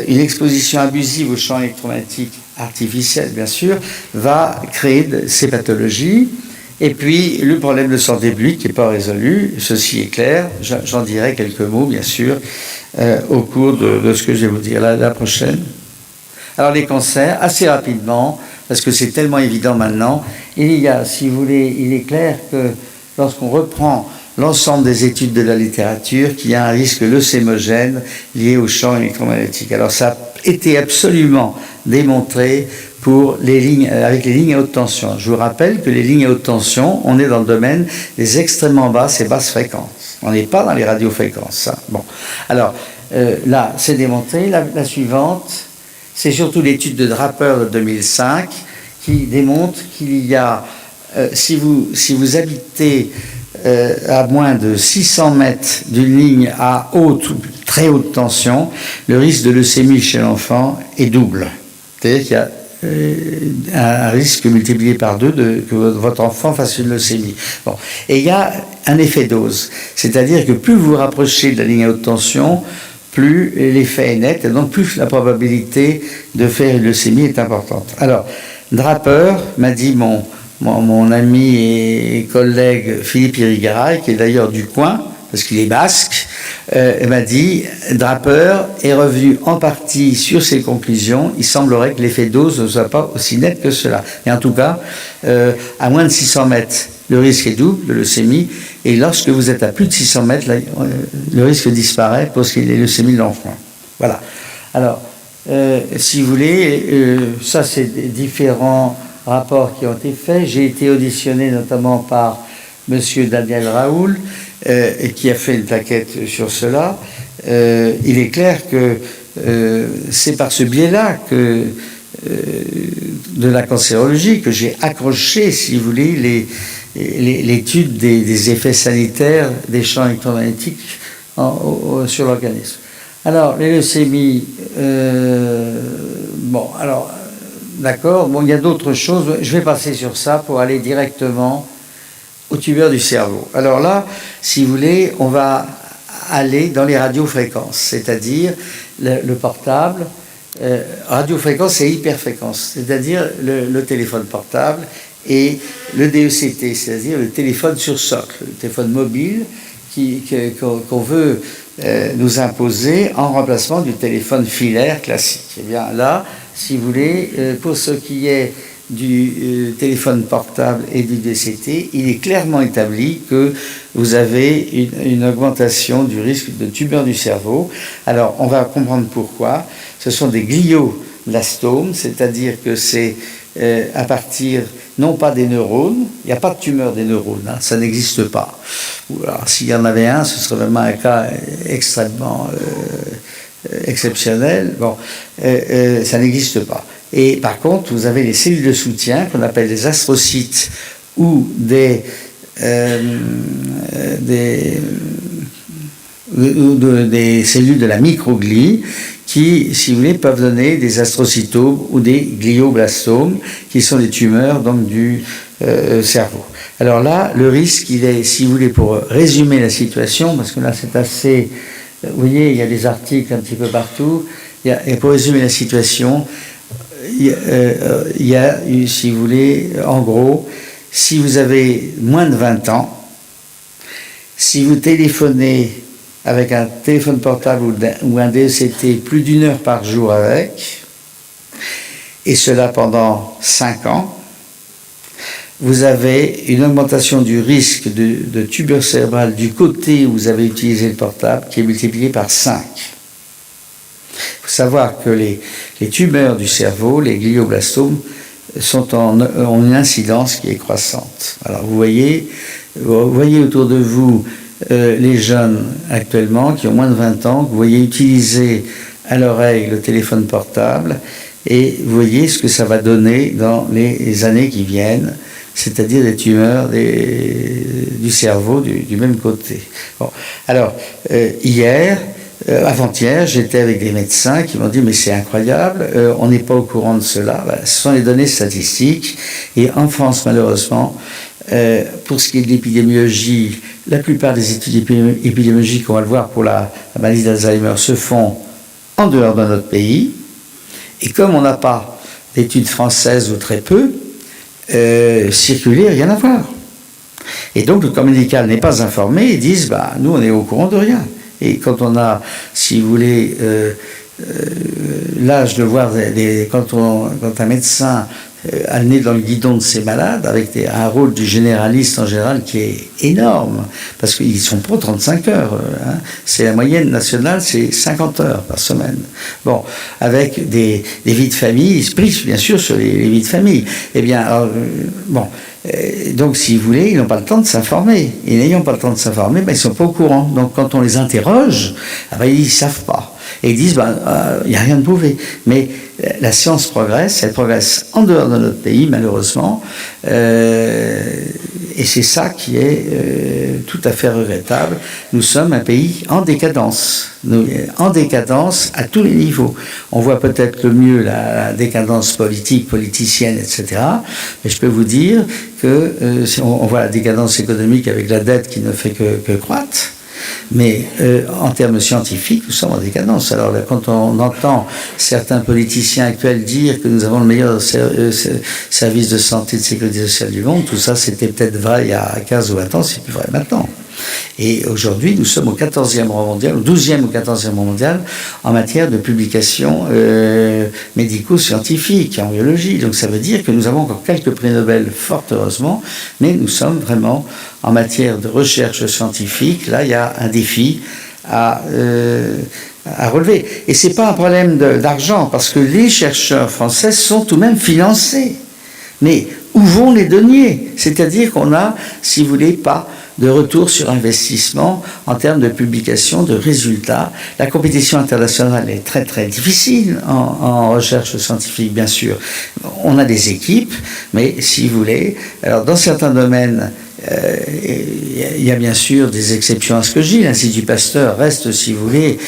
une exposition abusive au champ électromagnétique artificiel, bien sûr, va créer ces pathologies. Et puis, le problème de santé publique qui n'est pas résolu, ceci est clair, j'en dirai quelques mots, bien sûr, au cours de ce que je vais vous dire la prochaine. Alors, les cancers, assez rapidement, parce que c'est tellement évident maintenant, il est clair que lorsqu'on reprend l'ensemble des études de la littérature, qu'il y a un risque leucémogène lié au champ électromagnétique. Alors, ça a été absolument démontré avec les lignes à haute tension. Je vous rappelle que les lignes à haute tension, on est dans le domaine des extrêmement basses et basses fréquences. On n'est pas dans les radiofréquences. Ça. Bon. Alors, là, c'est démontré. La suivante, c'est surtout l'étude de Draper de 2005 qui démontre qu'il y a, si vous habitez à moins de 600 mètres d'une ligne à très haute tension, le risque de leucémie chez l'enfant est double. C'est-à-dire qu'il y a un risque multiplié par 2 que votre enfant fasse une leucémie. Bon. Et il y a un effet dose, c'est-à-dire que plus vous vous rapprochez de la ligne à haute tension, plus l'effet est net, et donc plus la probabilité de faire une leucémie est importante. Alors, Draper m'a dit, mon ami et collègue Philippe Irigaray, qui est d'ailleurs du coin, parce qu'il est basque, m'a dit, Draper est revenu en partie sur ses conclusions. Il semblerait que l'effet dose ne soit pas aussi net que cela. Mais en tout cas, à moins de 600 mètres, le risque est double de leucémie. Et lorsque vous êtes à plus de 600 mètres, le risque disparaît parce qu'il est leucémie de l'enfant. Voilà. Alors, si vous voulez, ça c'est différents rapports qui ont été faits. J'ai été auditionné notamment par Monsieur Daniel Raoul, qui a fait une plaquette sur cela. Il est clair que c'est par ce biais-là que de la cancérologie que j'ai accroché, si vous voulez, l'étude des effets sanitaires des champs électromagnétiques sur l'organisme. Alors, les leucémies, d'accord, il y a d'autres choses. Je vais passer sur ça pour aller directement aux tumeurs du cerveau. Alors là, si vous voulez, on va aller dans les radiofréquences, c'est-à-dire le portable. Radiofréquence et hyperfréquence, c'est-à-dire le téléphone portable et le DECT, c'est-à-dire le téléphone sur socle, le téléphone mobile qu'on veut nous imposer en remplacement du téléphone filaire classique. Et bien là, si vous voulez, pour ce qui est du téléphone portable et du DCT, il est clairement établi que vous avez une augmentation du risque de tumeur du cerveau. Alors, on va comprendre pourquoi. Ce sont des glioblastomes, c'est-à-dire que c'est à partir, non pas des neurones, il n'y a pas de tumeur des neurones, hein, ça n'existe pas. Alors, s'il y en avait un, ce serait vraiment un cas extrêmement exceptionnel. Bon, ça n'existe pas. Et par contre, vous avez les cellules de soutien qu'on appelle des astrocytes ou des cellules de la microglie qui, si vous voulez, peuvent donner des astrocytomes ou des glioblastomes qui sont des tumeurs donc, du cerveau. Alors là, le risque, il est, si vous voulez, pour résumer la situation, parce que là c'est assez... Vous voyez, il y a des articles un petit peu partout, et pour résumer la situation, il y a, si vous voulez, en gros, si vous avez moins de 20 ans, si vous téléphonez avec un téléphone portable ou un DECT plus d'1 heure par jour avec, et cela pendant 5 ans, vous avez une augmentation du risque de tumeur cérébrale du côté où vous avez utilisé le portable qui est multiplié par 5. Il faut savoir que les tumeurs du cerveau, les glioblastomes, ont une incidence qui est croissante. Alors vous voyez autour de vous les jeunes actuellement qui ont moins de 20 ans, que vous voyez utiliser à l'oreille le téléphone portable, et vous voyez ce que ça va donner dans les années qui viennent, c'est-à-dire des tumeurs du cerveau du même côté. Bon. Alors, avant-hier, j'étais avec des médecins qui m'ont dit « mais c'est incroyable, on n'est pas au courant de cela ». Ce sont les données statistiques, et en France, malheureusement, pour ce qui est de l'épidémiologie, la plupart des études épidémiologiques, on va le voir pour la maladie d'Alzheimer, se font en dehors de notre pays. Et comme on n'a pas d'études françaises ou très peu, circuler, rien à voir. Et donc le corps médical n'est pas informé, ils disent nous on est au courant de rien. Et quand on a, si vous voulez, l'âge de voir quand un médecin a le nez dans le guidon de ses malades, avec un rôle du généraliste en général qui est énorme, parce qu'ils sont pas 35 heures. C'est la moyenne nationale, c'est 50 heures par semaine. Bon, avec des vies de famille, ils se privent bien sûr sur les vies de famille. Eh bien, donc si vous voulez, ils n'ont pas le temps de s'informer. Et n'ayant pas le temps de s'informer, ils ne sont pas au courant. Donc quand on les interroge, ils ne savent pas. Et ils disent, il n'y a rien de prouvé. Mais la science progresse, elle progresse en dehors de notre pays, malheureusement. Et c'est ça qui est tout à fait regrettable. Nous sommes un pays en décadence. En décadence à tous les niveaux. On voit peut-être le mieux la décadence politique, politicienne, etc. Mais je peux vous dire que on voit la décadence économique avec la dette qui ne fait que croître. Mais en termes scientifiques, nous sommes en décadence. Alors là, quand on entend certains politiciens actuels dire que nous avons le meilleur service de santé et de sécurité sociale du monde, tout ça c'était peut-être vrai il y a 15 ou 20 ans, c'est plus vrai maintenant. Et aujourd'hui, nous sommes au 14e rang mondial, au 12e ou 14e rang mondial en matière de publications médico-scientifiques en biologie. Donc ça veut dire que nous avons encore quelques prix Nobel, fort heureusement, mais nous sommes vraiment en matière de recherche scientifique. Là, il y a un défi à relever. Et ce n'est pas un problème d'argent, parce que les chercheurs français sont tout de même financés. Mais où vont les deniers? C'est-à-dire qu'on n'a, si vous voulez, pas de retour sur investissement en termes de publication, de résultats. La compétition internationale est très très difficile en recherche scientifique, bien sûr. On a des équipes, mais si vous voulez, alors dans certains domaines, il y a bien sûr des exceptions à ce que je dis. L'Institut Pasteur reste, si vous voulez,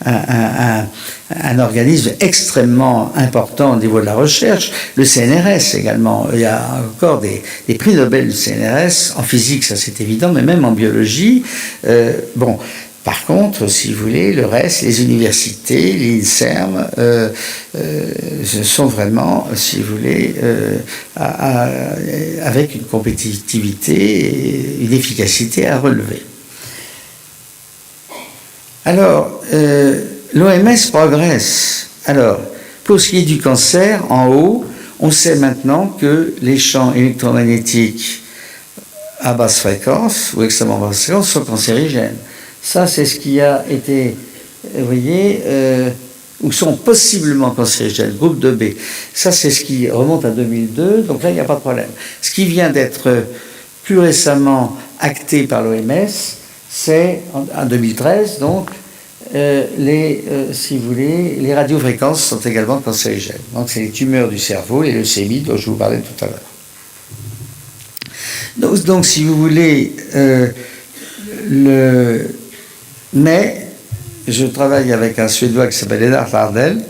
un organisme extrêmement important au niveau de la recherche. Le CNRS également. Il y a encore des prix Nobel du CNRS. En physique, ça c'est évident, mais même en biologie. Par contre, si vous voulez, le reste, les universités, l'INSERM, sont vraiment, si vous voulez, avec une compétitivité et une efficacité à relever. Alors, l'OMS progresse. Alors, pour ce qui est du cancer, en haut, on sait maintenant que les champs électromagnétiques à basse fréquence ou extrêmement basse fréquence sont cancérigènes. Ça, c'est ce qui a été, vous voyez, ou sont possiblement cancérigènes, groupe 2B. Ça, c'est ce qui remonte à 2002, donc là, il n'y a pas de problème. Ce qui vient d'être plus récemment acté par l'OMS, c'est, en 2013, donc, si vous voulez, les radiofréquences sont également cancérigènes. Donc, c'est les tumeurs du cerveau, les leucémies dont je vous parlais tout à l'heure. Donc, si vous voulez, mais je travaille avec un Suédois qui s'appelle Lennart Lardell,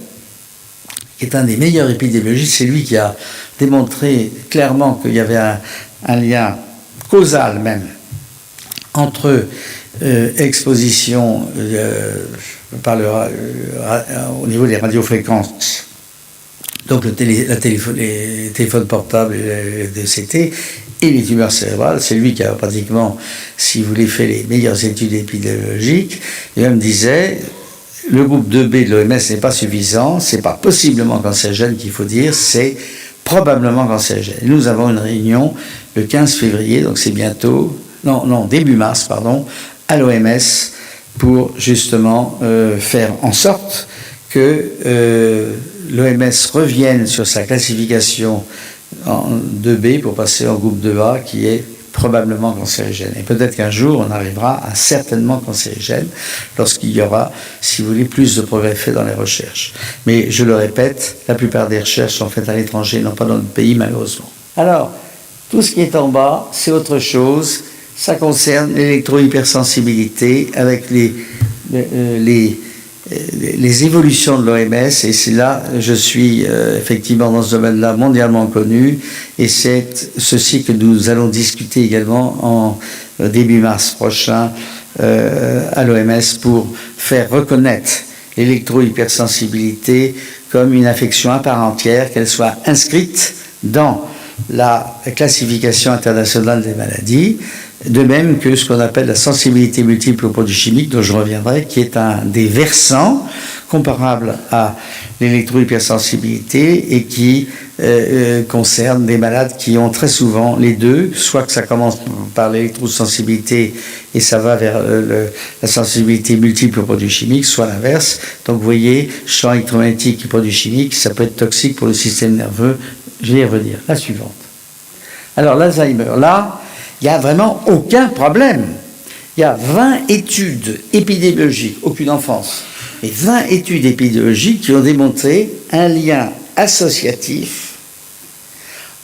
qui est un des meilleurs épidémiologistes. C'est lui qui a démontré clairement qu'il y avait un lien causal même entre exposition au niveau des radiofréquences donc les téléphones portables et les DCT, et les tumeurs cérébrales. C'est lui qui a pratiquement, si vous voulez, fait les meilleures études épidémiologiques. Et on me disait, le groupe 2B de l'OMS n'est pas suffisant, c'est pas possiblement cancérigène qu'il faut dire, c'est probablement cancérigène. Et nous avons une réunion le 15 février, donc c'est bientôt, début mars, pardon, à l'OMS, pour justement faire en sorte que l'OMS revienne sur sa classification en 2B pour passer au groupe 2A qui est probablement cancérigène. Et peut-être qu'un jour on arrivera à certainement cancérigène lorsqu'il y aura, si vous voulez, plus de progrès faits dans les recherches. Mais je le répète, la plupart des recherches sont faites à l'étranger, non pas dans notre pays malheureusement. Alors, tout ce qui est en bas, c'est autre chose. Ça concerne l'électro-hypersensibilité avec les évolutions de l'OMS, et c'est là, je suis effectivement dans ce domaine-là mondialement connu, et c'est ceci que nous allons discuter également en début mars prochain à l'OMS pour faire reconnaître l'électro-hypersensibilité comme une affection à part entière, qu'elle soit inscrite dans la classification internationale des maladies, de même que ce qu'on appelle la sensibilité multiple aux produits chimiques, dont je reviendrai, qui est un des versants comparables à l'électro-hypersensibilité et qui concerne des malades qui ont très souvent les deux, soit que ça commence par l'électrosensibilité et ça va vers la sensibilité multiple aux produits chimiques, soit l'inverse. Donc vous voyez, champ électromagnétique et produits chimiques, ça peut être toxique pour le système nerveux. Je vais y revenir. La suivante. Alors l'Alzheimer, là, il n'y a vraiment aucun problème. Il y a 20 études épidémiologiques, aucune enfance, mais 20 études épidémiologiques qui ont démontré un lien associatif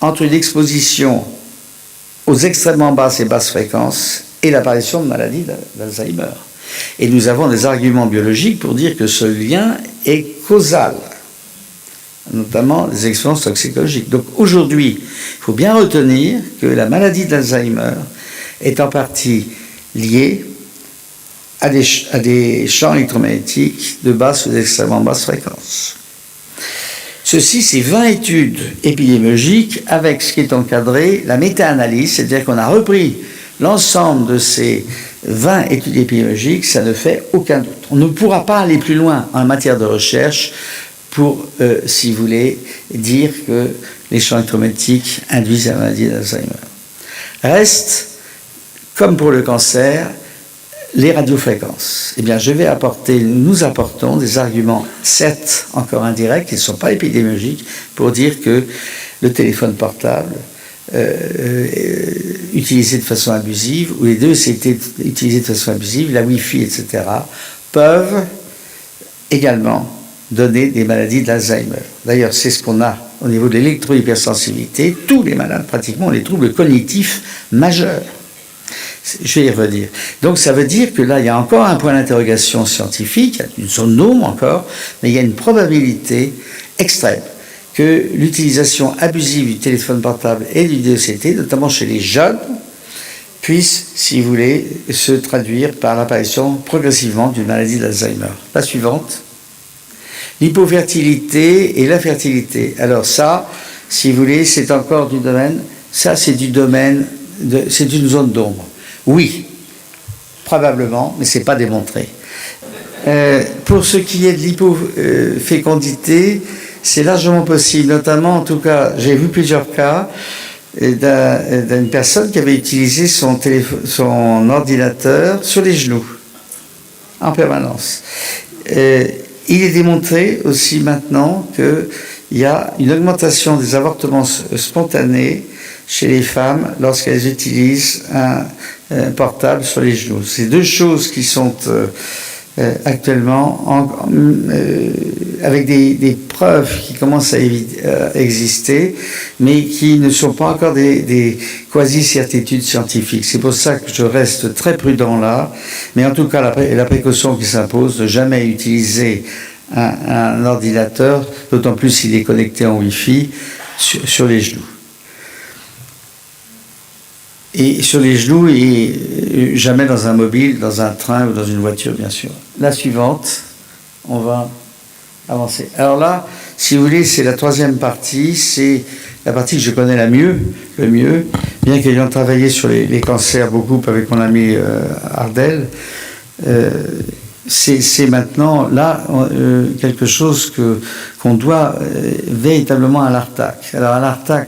entre une exposition aux extrêmement basses et basses fréquences et l'apparition de maladies d'Alzheimer. Et nous avons des arguments biologiques pour dire que ce lien est causal, notamment les expériences toxicologiques. Donc aujourd'hui, il faut bien retenir que la maladie d'Alzheimer est en partie liée à des champs électromagnétiques de basse ou d'extrêmement basse fréquence. Ceci, c'est 20 études épidémiologiques avec ce qui est encadré, la méta-analyse, c'est-à-dire qu'on a repris l'ensemble de ces 20 études épidémiologiques, ça ne fait aucun doute. On ne pourra pas aller plus loin en matière de recherche pour, si vous voulez, dire que les champs électromagnétiques induisent la maladie d'Alzheimer. Reste, comme pour le cancer, les radiofréquences. Eh bien, nous apportons des arguments, certes encore indirects, qui ne sont pas épidémiologiques, pour dire que le téléphone portable utilisé de façon abusive, ou les deux c'était utilisé de façon abusive, la Wi-Fi, etc., peuvent également donner des maladies d'Alzheimer. D'ailleurs, c'est ce qu'on a au niveau de l'électro-hypersensibilité. Tous les malades, pratiquement, ont des troubles cognitifs majeurs. Je vais y revenir. Donc, ça veut dire que là, il y a encore un point d'interrogation scientifique, il y a une zone d'ombre encore, mais il y a une probabilité extrême que l'utilisation abusive du téléphone portable et du DECT, notamment chez les jeunes, puisse, si vous voulez, se traduire par l'apparition progressivement d'une maladie d'Alzheimer. La suivante. L'hypofertilité et la fertilité. Alors ça, si vous voulez, c'est encore du domaine, c'est une zone d'ombre. Oui, probablement, mais ce n'est pas démontré. Pour ce qui est de l'hypofécondité, c'est largement possible, notamment, en tout cas, j'ai vu plusieurs cas d'une personne qui avait utilisé son ordinateur sur les genoux, en permanence. Il est démontré aussi maintenant qu'il y a une augmentation des avortements spontanés chez les femmes lorsqu'elles utilisent un portable sur les genoux. C'est deux choses qui sont actuellement avec des preuves qui commencent à exister, mais qui ne sont pas encore des quasi-certitudes scientifiques. C'est pour ça que je reste très prudent là, mais en tout cas la précaution qui s'impose de jamais utiliser un ordinateur, d'autant plus s'il est connecté en Wi-Fi, sur les genoux. Et sur les genoux, et jamais dans un mobile, dans un train ou dans une voiture, bien sûr. La suivante, on va avancer. Alors là, si vous voulez, c'est la troisième partie, c'est la partie que je connais le mieux, bien qu'ayant travaillé sur les cancers beaucoup avec mon ami Ardel. C'est maintenant là quelque chose qu'on doit véritablement à l'ARTAC. Alors à l'ARTAC,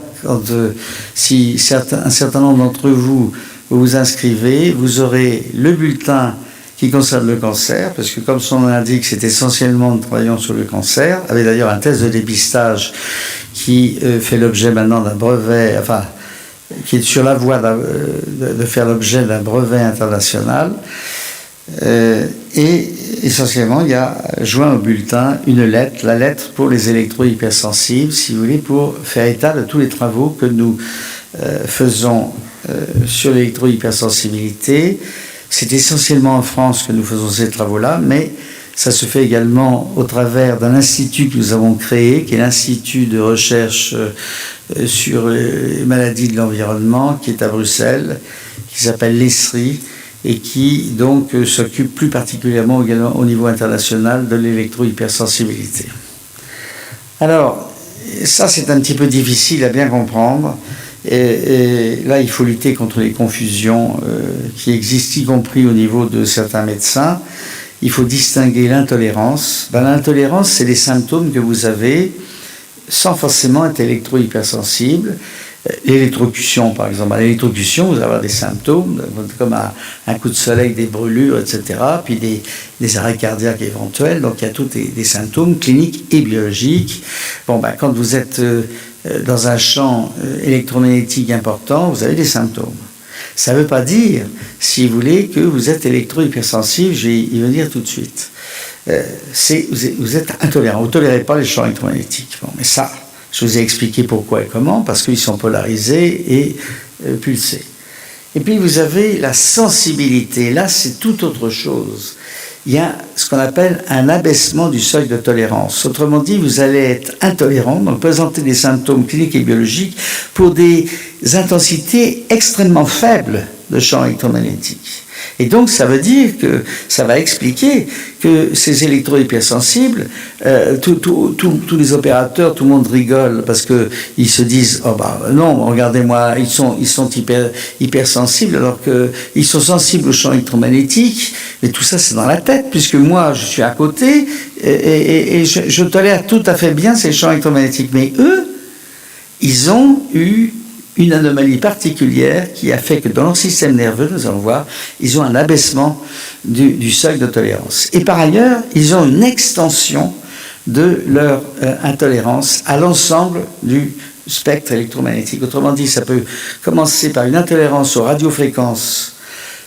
si un certain nombre d'entre vous vous inscrivez, vous aurez le bulletin qui concerne le cancer, parce que comme son nom l'indique, c'est essentiellement nous travaillons sur le cancer, avec d'ailleurs un test de dépistage qui fait l'objet maintenant d'un brevet, enfin, qui est sur la voie de faire l'objet d'un brevet international. Et essentiellement, il y a joint au bulletin une lettre, la lettre pour les électro-hypersensibles, si vous voulez, pour faire état de tous les travaux que nous faisons sur l'électro-hypersensibilité. C'est essentiellement en France que nous faisons ces travaux-là, mais ça se fait également au travers d'un institut que nous avons créé, qui est l'Institut de recherche sur les maladies de l'environnement, qui est à Bruxelles, qui s'appelle l'ESRI, et qui donc s'occupe plus particulièrement également au niveau international de l'électro-hypersensibilité. Alors, ça c'est un petit peu difficile à bien comprendre, et là il faut lutter contre les confusions qui existent, y compris au niveau de certains médecins. Il faut distinguer l'intolérance. L'intolérance, c'est les symptômes que vous avez sans forcément être électro-hypersensible. L'électrocution, par exemple. À l'électrocution, vous allez avoir des symptômes, comme un coup de soleil, des brûlures, etc., puis des arrêts cardiaques éventuels. Donc, il y a tous des symptômes cliniques et biologiques. Quand vous êtes dans un champ électromagnétique important, vous avez des symptômes. Ça ne veut pas dire, si vous voulez, que vous êtes électro-hypersensible, je vais y venir tout de suite. Vous êtes intolérant, vous ne tolérez pas les champs électromagnétiques. Mais ça, je vous ai expliqué pourquoi et comment, parce qu'ils sont polarisés et pulsés. Et puis vous avez la sensibilité, là c'est tout autre chose. Il y a ce qu'on appelle un abaissement du seuil de tolérance. Autrement dit, vous allez être intolérant, donc présenter des symptômes cliniques et biologiques pour des intensités extrêmement faibles de champs électromagnétiques. Et donc, ça veut dire que ça va expliquer que ces électro-hypersensibles, tous les opérateurs, tout le monde rigole parce qu'ils se disent « Oh non, regardez-moi, ils sont hypersensibles alors qu'ils sont sensibles aux champs électromagnétiques. » Mais tout ça, c'est dans la tête, puisque moi, je suis à côté et je tolère tout à fait bien ces champs électromagnétiques. Mais eux, ils ont eu une anomalie particulière qui a fait que dans leur système nerveux, nous allons voir, ils ont un abaissement du seuil de tolérance. Et par ailleurs, ils ont une extension de leur intolérance à l'ensemble du spectre électromagnétique. Autrement dit, ça peut commencer par une intolérance aux radiofréquences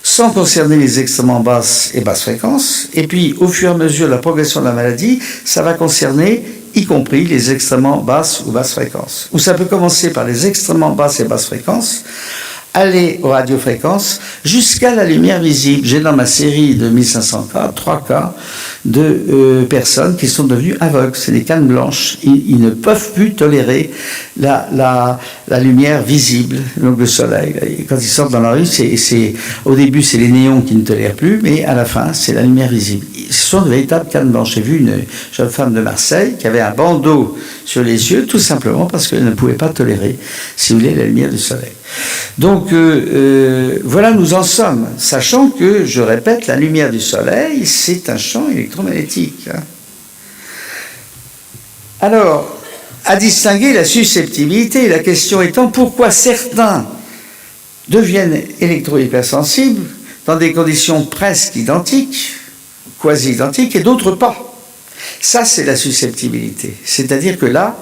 sans concerner les extrêmement basses et basses fréquences, et puis au fur et à mesure de la progression de la maladie, ça va concerner y compris les extrêmement basses ou basses fréquences. Ou ça peut commencer par les extrêmement basses et basses fréquences, aller aux radiofréquences, jusqu'à la lumière visible. J'ai dans ma série de 1500 cas, 3 cas de personnes qui sont devenues aveugles. C'est des cannes blanches. Ils ne peuvent plus tolérer la lumière visible, donc le soleil. Et quand ils sortent dans la rue, au début, c'est les néons qui ne tolèrent plus, mais à la fin, c'est la lumière visible. Ce sont de véritables cannes blanches. J'ai vu une jeune femme de Marseille qui avait un bandeau sur les yeux, tout simplement parce qu'elle ne pouvait pas tolérer, si vous voulez, la lumière du soleil. Donc, voilà, nous en sommes, sachant que, je répète, la lumière du soleil, c'est un champ électromagnétique. Alors, à distinguer la susceptibilité, la question étant pourquoi certains deviennent électro-hypersensibles dans des conditions presque identiques, quasi-identiques, et d'autres pas. Ça, c'est la susceptibilité. C'est-à-dire que là,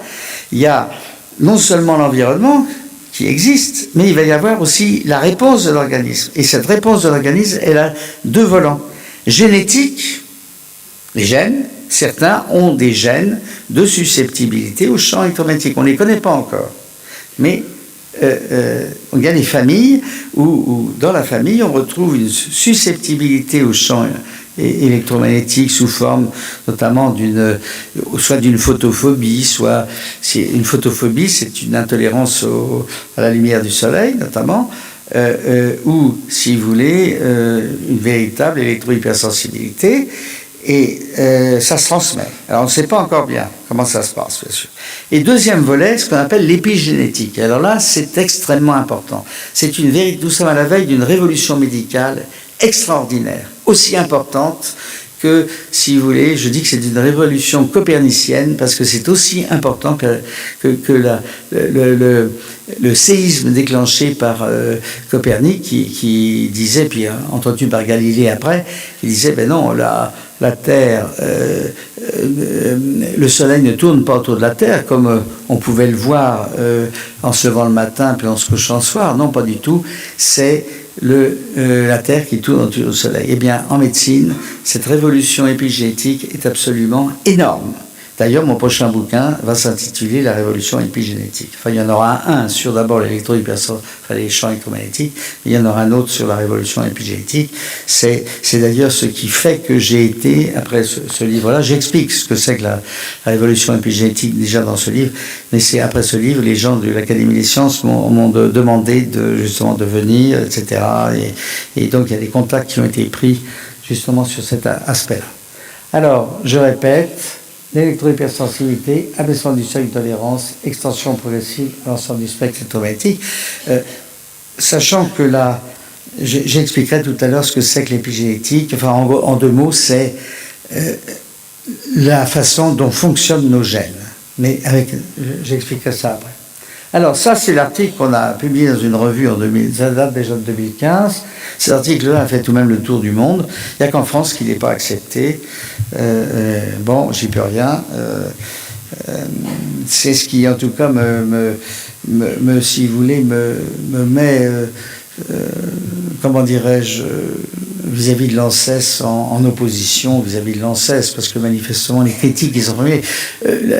il y a non seulement l'environnement qui existe, mais il va y avoir aussi la réponse de l'organisme. Et cette réponse de l'organisme, elle a 2 volants. Génétique, les gènes, certains ont des gènes de susceptibilité aux champs électromagnétiques. On ne les connaît pas encore. Mais il y a des familles où dans la famille, on retrouve une susceptibilité aux champs électromagnétique sous forme notamment soit d'une photophobie, soit une photophobie, c'est une intolérance à la lumière du soleil notamment, ou si vous voulez une véritable électro-hypersensibilité. Et ça se transmet. Alors on ne sait pas encore bien comment ça se passe, bien sûr. Et deuxième volet, ce qu'on appelle l'épigénétique. Alors là, c'est extrêmement important. Nous sommes à la veille d'une révolution médicale extraordinaire, aussi importante que, si vous voulez, je dis que c'est une révolution copernicienne parce que c'est aussi important que le séisme déclenché par Copernic qui disait, puis entretenu par Galilée après, qui disait, ben non, la Terre, le Soleil ne tourne pas autour de la Terre comme on pouvait le voir en se levant le matin puis en se couchant le soir. Non, pas du tout. C'est la Terre qui tourne autour du Soleil. Eh bien, en médecine, cette révolution épigénétique est absolument énorme. D'ailleurs, mon prochain bouquin va s'intituler La révolution épigénétique. Enfin, il y en aura un sur d'abord les champs électromagnétiques, mais il y en aura un autre sur la révolution épigénétique. C'est d'ailleurs ce qui fait que j'ai été, après ce livre-là, j'explique ce que c'est que la révolution épigénétique déjà dans ce livre, mais c'est après ce livre, les gens de l'Académie des sciences m'ont demandé justement de venir, etc. Et donc, il y a des contacts qui ont été pris justement sur cet aspect-là. Alors, je répète, l'électrohypersensibilité, abaissement du seuil de tolérance, extension progressive à l'ensemble du spectre électromagnétique. Sachant que là, j'expliquerai tout à l'heure ce que c'est que l'épigénétique. Enfin, en deux mots, c'est la façon dont fonctionnent nos gènes. Mais j'expliquerai ça après. Alors ça, c'est l'article qu'on a publié dans une revue en 2000, ça date déjà de 2015. Cet article-là a fait tout de même le tour du monde. Il n'y a qu'en France qu'il n'est pas accepté. Bon, j'y peux rien. C'est ce qui, en tout cas, si vous voulez, me met, comment dirais-je, vis-à-vis de l'ANSES en opposition vis-à-vis de l'ANSES, parce que manifestement, les critiques qui sont formulées...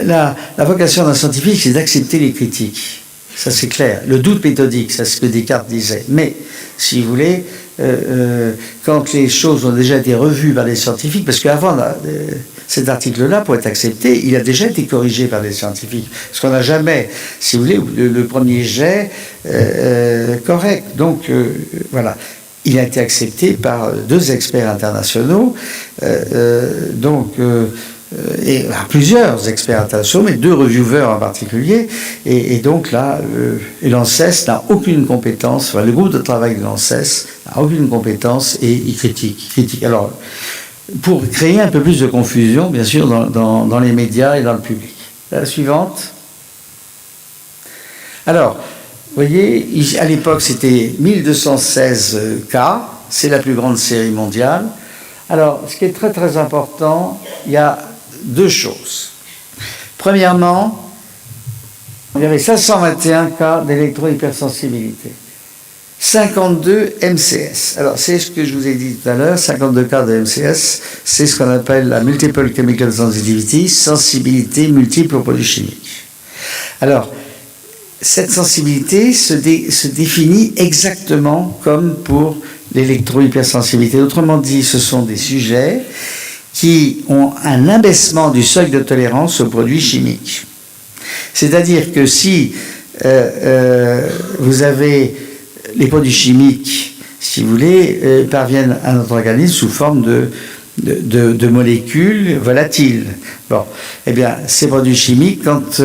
La vocation d'un scientifique, c'est d'accepter les critiques. Ça, c'est clair. Le doute méthodique, c'est ce que Descartes disait. Mais, si vous voulez, quand les choses ont déjà été revues par les scientifiques, parce qu'avant cet article-là, pour être accepté, il a déjà été corrigé par les scientifiques. Parce qu'on n'a jamais, si vous voulez, le premier jet correct. Donc, voilà. Il a été accepté par deux experts internationaux, et plusieurs experts internationaux, mais deux reviewers en particulier, et donc là, l'ANSES n'a aucune compétence, enfin, le groupe de travail de l'ANSES n'a aucune compétence et il critique. Alors, pour créer un peu plus de confusion, bien sûr, dans les médias et dans le public. La suivante. Alors, vous voyez, à l'époque, c'était 1216 cas, c'est la plus grande série mondiale. Alors, ce qui est très très important, il y a deux choses. Premièrement, il y avait 521 cas d'électrohypersensibilité, 52 MCS. Alors, c'est ce que je vous ai dit tout à l'heure, 52 cas de MCS, c'est ce qu'on appelle la Multiple Chemical Sensitivity, sensibilité multiple aux produits chimiques. Alors, cette sensibilité se définit exactement comme pour l'électrohypersensibilité. Autrement dit, ce sont des sujets qui ont un abaissement du seuil de tolérance aux produits chimiques. C'est-à-dire que si vous avez les produits chimiques, si vous voulez, parviennent à notre organisme sous forme de molécules volatiles. Bon, eh bien, ces produits chimiques, quand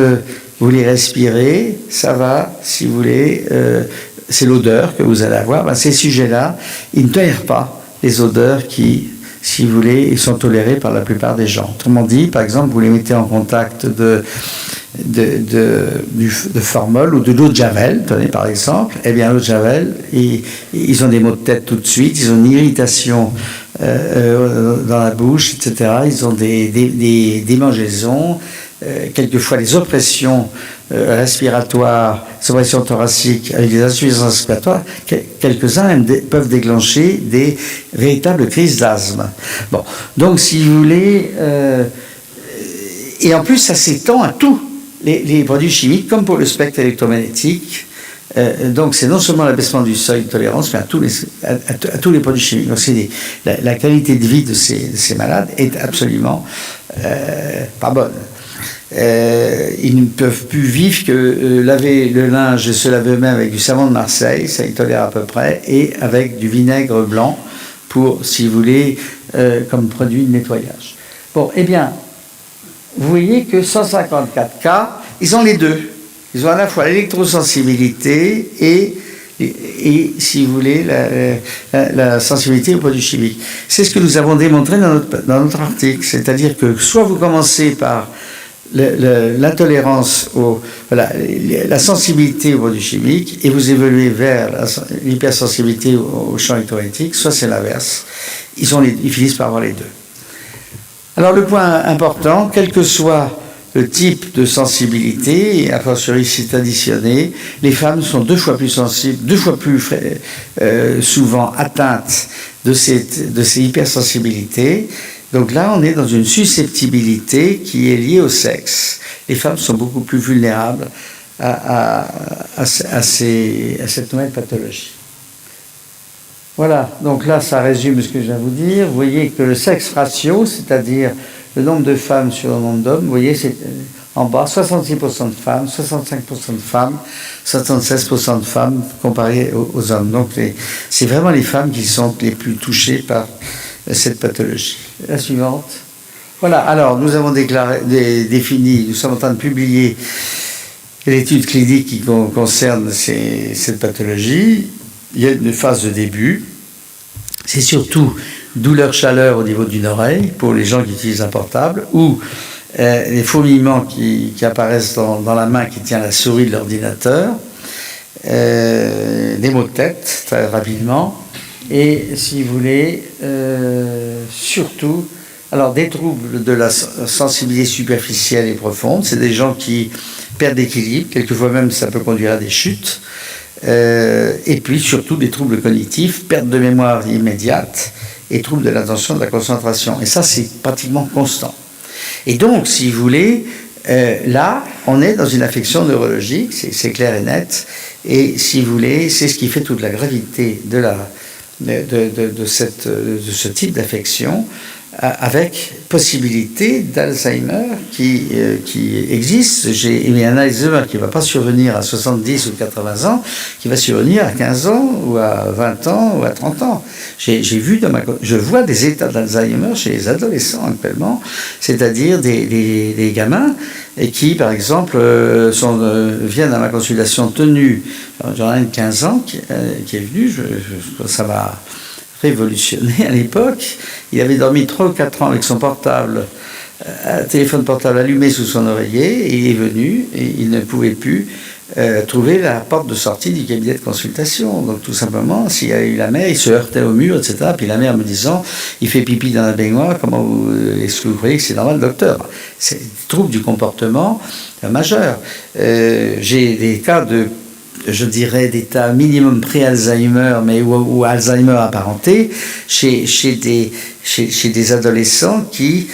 vous les respirez, ça va, si vous voulez, c'est l'odeur que vous allez avoir. Ben, ces sujets-là, ils ne tolèrent pas les odeurs qui, si vous voulez, sont tolérées par la plupart des gens. Autrement dit, par exemple, vous les mettez en contact de formol ou de l'eau de Javel, tenez par exemple, eh bien l'eau de Javel, ils ont des maux de tête tout de suite, ils ont une irritation dans la bouche, etc. Ils ont des démangeaisons, quelquefois des oppressions respiratoires, des oppressions thoraciques avec des insuffisances respiratoires. Quelques-uns peuvent déclencher des véritables crises d'asthme. Bon, donc si vous voulez, et en plus ça s'étend à tous les produits chimiques, comme pour le spectre électromagnétique. Donc c'est non seulement l'abaissement du seuil de tolérance, mais à tous les produits chimiques. Donc la qualité de vie de ces malades est absolument pas bonne. Ils ne peuvent plus vivre que laver le linge et se laver eux-mêmes avec du savon de Marseille, ça ils tolèrent à peu près, et avec du vinaigre blanc pour, si vous voulez, comme produit de nettoyage. Bon, eh bien, vous voyez que 154 cas, ils ont les deux. Ils ont à la fois l'électrosensibilité et si vous voulez, la sensibilité aux produits chimiques. C'est ce que nous avons démontré dans notre article. C'est-à-dire que soit vous commencez par l'intolérance, la sensibilité aux produits chimiques et vous évoluez vers l'hypersensibilité au champ électromagnétique, soit c'est l'inverse. Ils finissent par avoir les deux. Alors le point important, quel que soit le type de sensibilité, et a fortiori si c'est additionné, les femmes sont 2 fois plus sensibles, 2 fois plus souvent atteintes de ces hypersensibilités. Donc là, on est dans une susceptibilité qui est liée au sexe. Les femmes sont beaucoup plus vulnérables à cette nouvelle pathologie. Voilà, donc là, ça résume ce que je viens de vous dire. Vous voyez que le sexe ratio, c'est-à-dire le nombre de femmes sur le nombre d'hommes, vous voyez, c'est en bas, 66% de femmes, 65% de femmes, 76% de femmes comparé aux hommes. Donc c'est vraiment les femmes qui sont les plus touchées par cette pathologie. La suivante. Voilà, alors nous avons défini, nous sommes en train de publier l'étude clinique qui concerne cette pathologie. Il y a une phase de début. C'est surtout douleur, chaleur au niveau d'une oreille pour les gens qui utilisent un portable ou les fourmillements qui apparaissent dans la main qui tient la souris de l'ordinateur, des maux de tête très rapidement et si vous voulez surtout alors des troubles de la sensibilité superficielle et profonde. C'est des gens qui perdent l'équilibre, quelquefois même ça peut conduire à des chutes. Et puis surtout des troubles cognitifs, perte de mémoire immédiate et troubles de l'attention, de la concentration. Et ça, c'est pratiquement constant. Et donc, si vous voulez, là, on est dans une affection neurologique, c'est clair et net. Et si vous voulez, c'est ce qui fait toute la gravité de ce type d'affection, avec possibilité d'Alzheimer qui existe. Il y a un Alzheimer qui ne va pas survenir à 70 ou 80 ans, qui va survenir à 15 ans ou à 20 ans ou à 30 ans. Je vois des états d'Alzheimer chez les adolescents actuellement, c'est-à-dire des gamins qui, par exemple, viennent à ma consultation tenue. J'en ai une 15 ans qui est venue, ça m'a révolutionné à l'époque. Il avait dormi 3 ou 4 ans avec son portable, un téléphone portable allumé sous son oreiller, et il est venu et il ne pouvait plus trouver la porte de sortie du cabinet de consultation. Donc tout simplement, s'il y avait eu la mère, il se heurtait au mur, etc. Puis la mère me disant, il fait pipi dans la baignoire, est-ce que vous croyez que c'est normal, docteur? C'est des troubles du comportement majeur. J'ai des cas je dirais, d'état minimum pré-Alzheimer, mais ou Alzheimer apparenté, chez des adolescents qui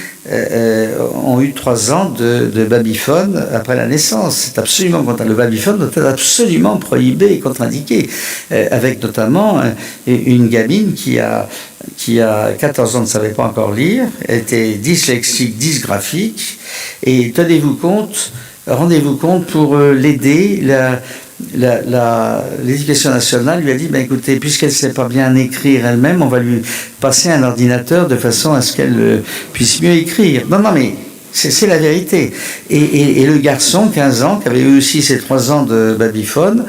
ont eu 3 ans de babyphone après la naissance. C'est absolument le babyphone doit être absolument prohibé et contre-indiqué, avec notamment une gamine qui a 14 ans, ne savait pas encore lire, était dyslexique, dysgraphique, et rendez-vous compte pour l'aider, l'éducation nationale lui a dit, écoutez, puisqu'elle ne sait pas bien écrire elle-même, on va lui passer un ordinateur de façon à ce qu'elle puisse mieux écrire. Non, mais c'est la vérité. Et le garçon, 15 ans, qui avait eu aussi ses 3 ans de babyphone,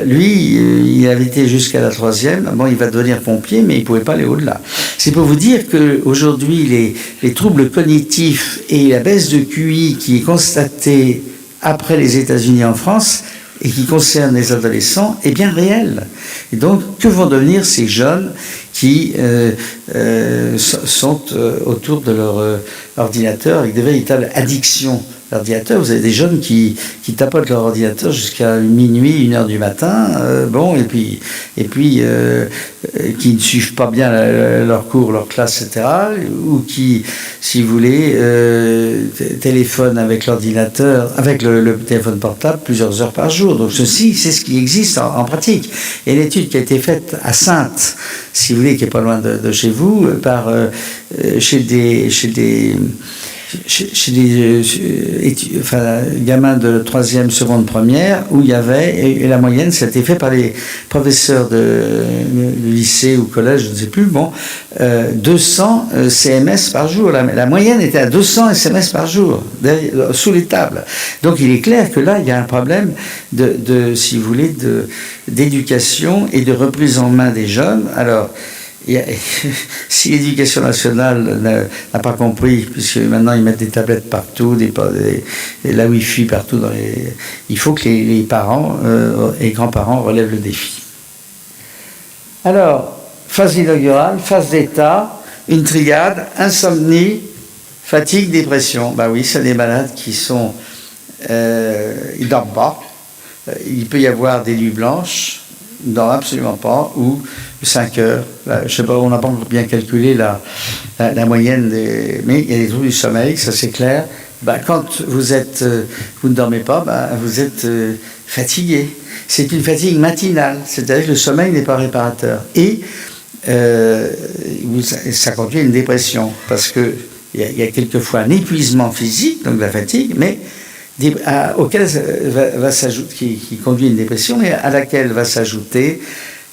lui, il avait été jusqu'à la 3e. Bon, il va devenir pompier, mais il ne pouvait pas aller au-delà. C'est pour vous dire qu'aujourd'hui, les troubles cognitifs et la baisse de QI qui est constatée après les États-Unis en France, et qui concerne les adolescents, est bien réel. Et donc, que vont devenir ces jeunes qui sont autour de leur ordinateur avec de véritables addictions l'ordinateur? Vous avez des jeunes qui tapotent leur ordinateur jusqu'à minuit, 1h du matin, et puis qui ne suivent pas bien leur cours, leur classe, etc., ou qui, si vous voulez, téléphonent avec l'ordinateur, avec le téléphone portable plusieurs heures par jour. Donc ceci, c'est ce qui existe en pratique. Il y a une étude qui a été faite à Saintes, si vous voulez, qui n'est pas loin de chez vous, chez des chez les gamins de 3e, seconde, première, où il y avait, et la moyenne, c'était fait par les professeurs de lycée ou collège, je ne sais plus, 200 CMS par jour. La moyenne était à 200 SMS par jour, sous les tables. Donc il est clair que là, il y a un problème si vous voulez, d'éducation et de reprise en main des jeunes. Alors, si l'éducation nationale n'a pas compris, puisque maintenant ils mettent des tablettes partout, la Wi-Fi partout, il faut que les parents et grands-parents relèvent le défi. Alors, phase inaugurale, phase d'état, une triade, insomnie, fatigue, dépression. Ben oui, c'est des malades qui sont... ils ne dorment pas. Il peut y avoir des nuits blanches, ils ne dorment absolument pas, ou 5 heures. Je ne sais pas, on n'a pas encore bien calculé la moyenne, mais il y a des troubles du sommeil, ça c'est clair. Quand vous ne dormez pas, vous êtes fatigué. C'est une fatigue matinale, c'est-à-dire que le sommeil n'est pas réparateur. Et ça conduit à une dépression, parce qu'il y a quelquefois un épuisement physique, donc de la fatigue, mais auquel va s'ajouter, qui conduit à une dépression, mais à laquelle va s'ajouter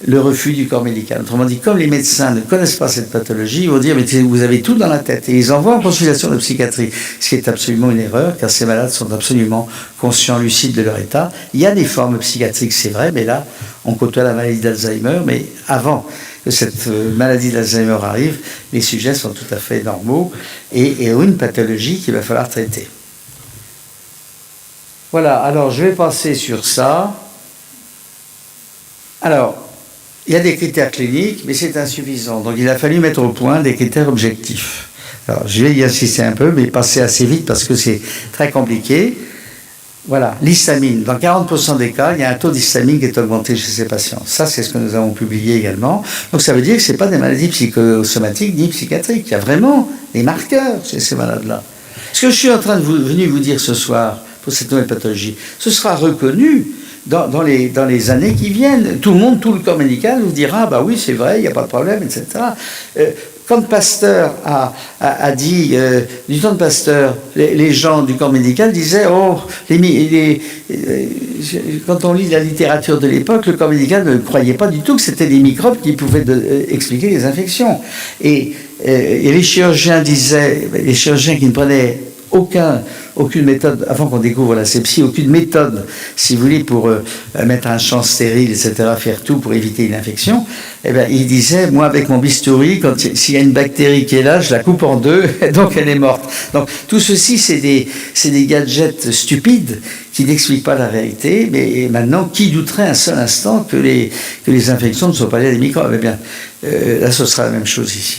le refus du corps médical. Autrement dit, comme les médecins ne connaissent pas cette pathologie, ils vont dire, mais vous avez tout dans la tête. Et ils envoient en consultation de psychiatrie, ce qui est absolument une erreur, car ces malades sont absolument conscients, lucides de leur état. Il y a des formes psychiatriques, c'est vrai, mais là, on côtoie la maladie d'Alzheimer, mais avant que cette maladie d'Alzheimer arrive, les sujets sont tout à fait normaux et ont une pathologie qu'il va falloir traiter. Voilà, alors je vais passer sur ça. Alors, il y a des critères cliniques, mais c'est insuffisant. Donc il a fallu mettre au point des critères objectifs. Alors je vais y insister un peu, mais passer assez vite parce que c'est très compliqué. Voilà, l'histamine. Dans 40% des cas, il y a un taux d'histamine qui est augmenté chez ces patients. Ça, c'est ce que nous avons publié également. Donc ça veut dire que ce n'est pas des maladies psychosomatiques ni psychiatriques. Il y a vraiment des marqueurs chez ces malades-là. Ce que je suis en train de venir vous dire ce soir, pour cette nouvelle pathologie, ce sera reconnu dans les années qui viennent. Tout le corps médical vous dira, bah oui, c'est vrai, il n'y a pas de problème, etc. Quand Pasteur a dit, du temps de Pasteur, les gens du corps médical disaient, quand on lit la littérature de l'époque, le corps médical ne croyait pas du tout que c'était des microbes qui pouvaient expliquer les infections. Et les chirurgiens disaient, les chirurgiens qui ne prenaient aucune méthode, avant qu'on découvre l'asepsie, aucune méthode, si vous voulez, pour mettre un champ stérile, etc., faire tout pour éviter une infection, il disait, moi, avec mon bistouri, s'il y a une bactérie qui est là, je la coupe en deux, donc elle est morte. Donc, tout ceci, c'est des gadgets stupides qui n'expliquent pas la réalité, mais maintenant, qui douterait un seul instant que les infections ne sont pas liées à des microbes? Eh bien, là, ce sera la même chose ici.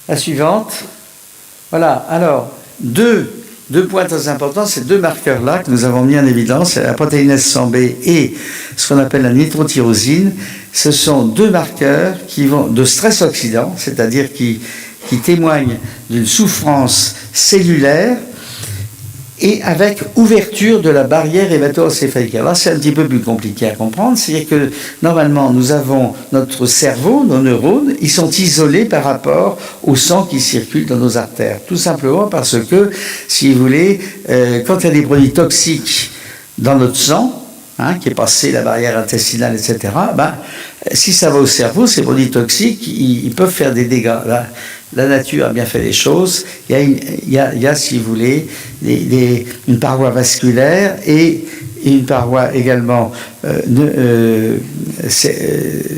La suivante. Voilà, alors, deux points très importants, ces deux marqueurs-là que nous avons mis en évidence, la protéinase 100B et ce qu'on appelle la nitrotyrosine. Ce sont deux marqueurs qui vont de stress oxydant, c'est-à-dire qui témoignent d'une souffrance cellulaire et avec ouverture de la barrière hémato-encéphalique. Alors là, c'est un petit peu plus compliqué à comprendre, c'est-à-dire que normalement, nous avons notre cerveau, nos neurones, ils sont isolés par rapport au sang qui circule dans nos artères. Tout simplement parce que, si vous voulez, quand il y a des produits toxiques dans notre sang, qui est passé la barrière intestinale, etc., si ça va au cerveau, ces produits toxiques, ils peuvent faire des dégâts. La nature a bien fait les choses. Il y a, si vous voulez, une paroi vasculaire et une paroi également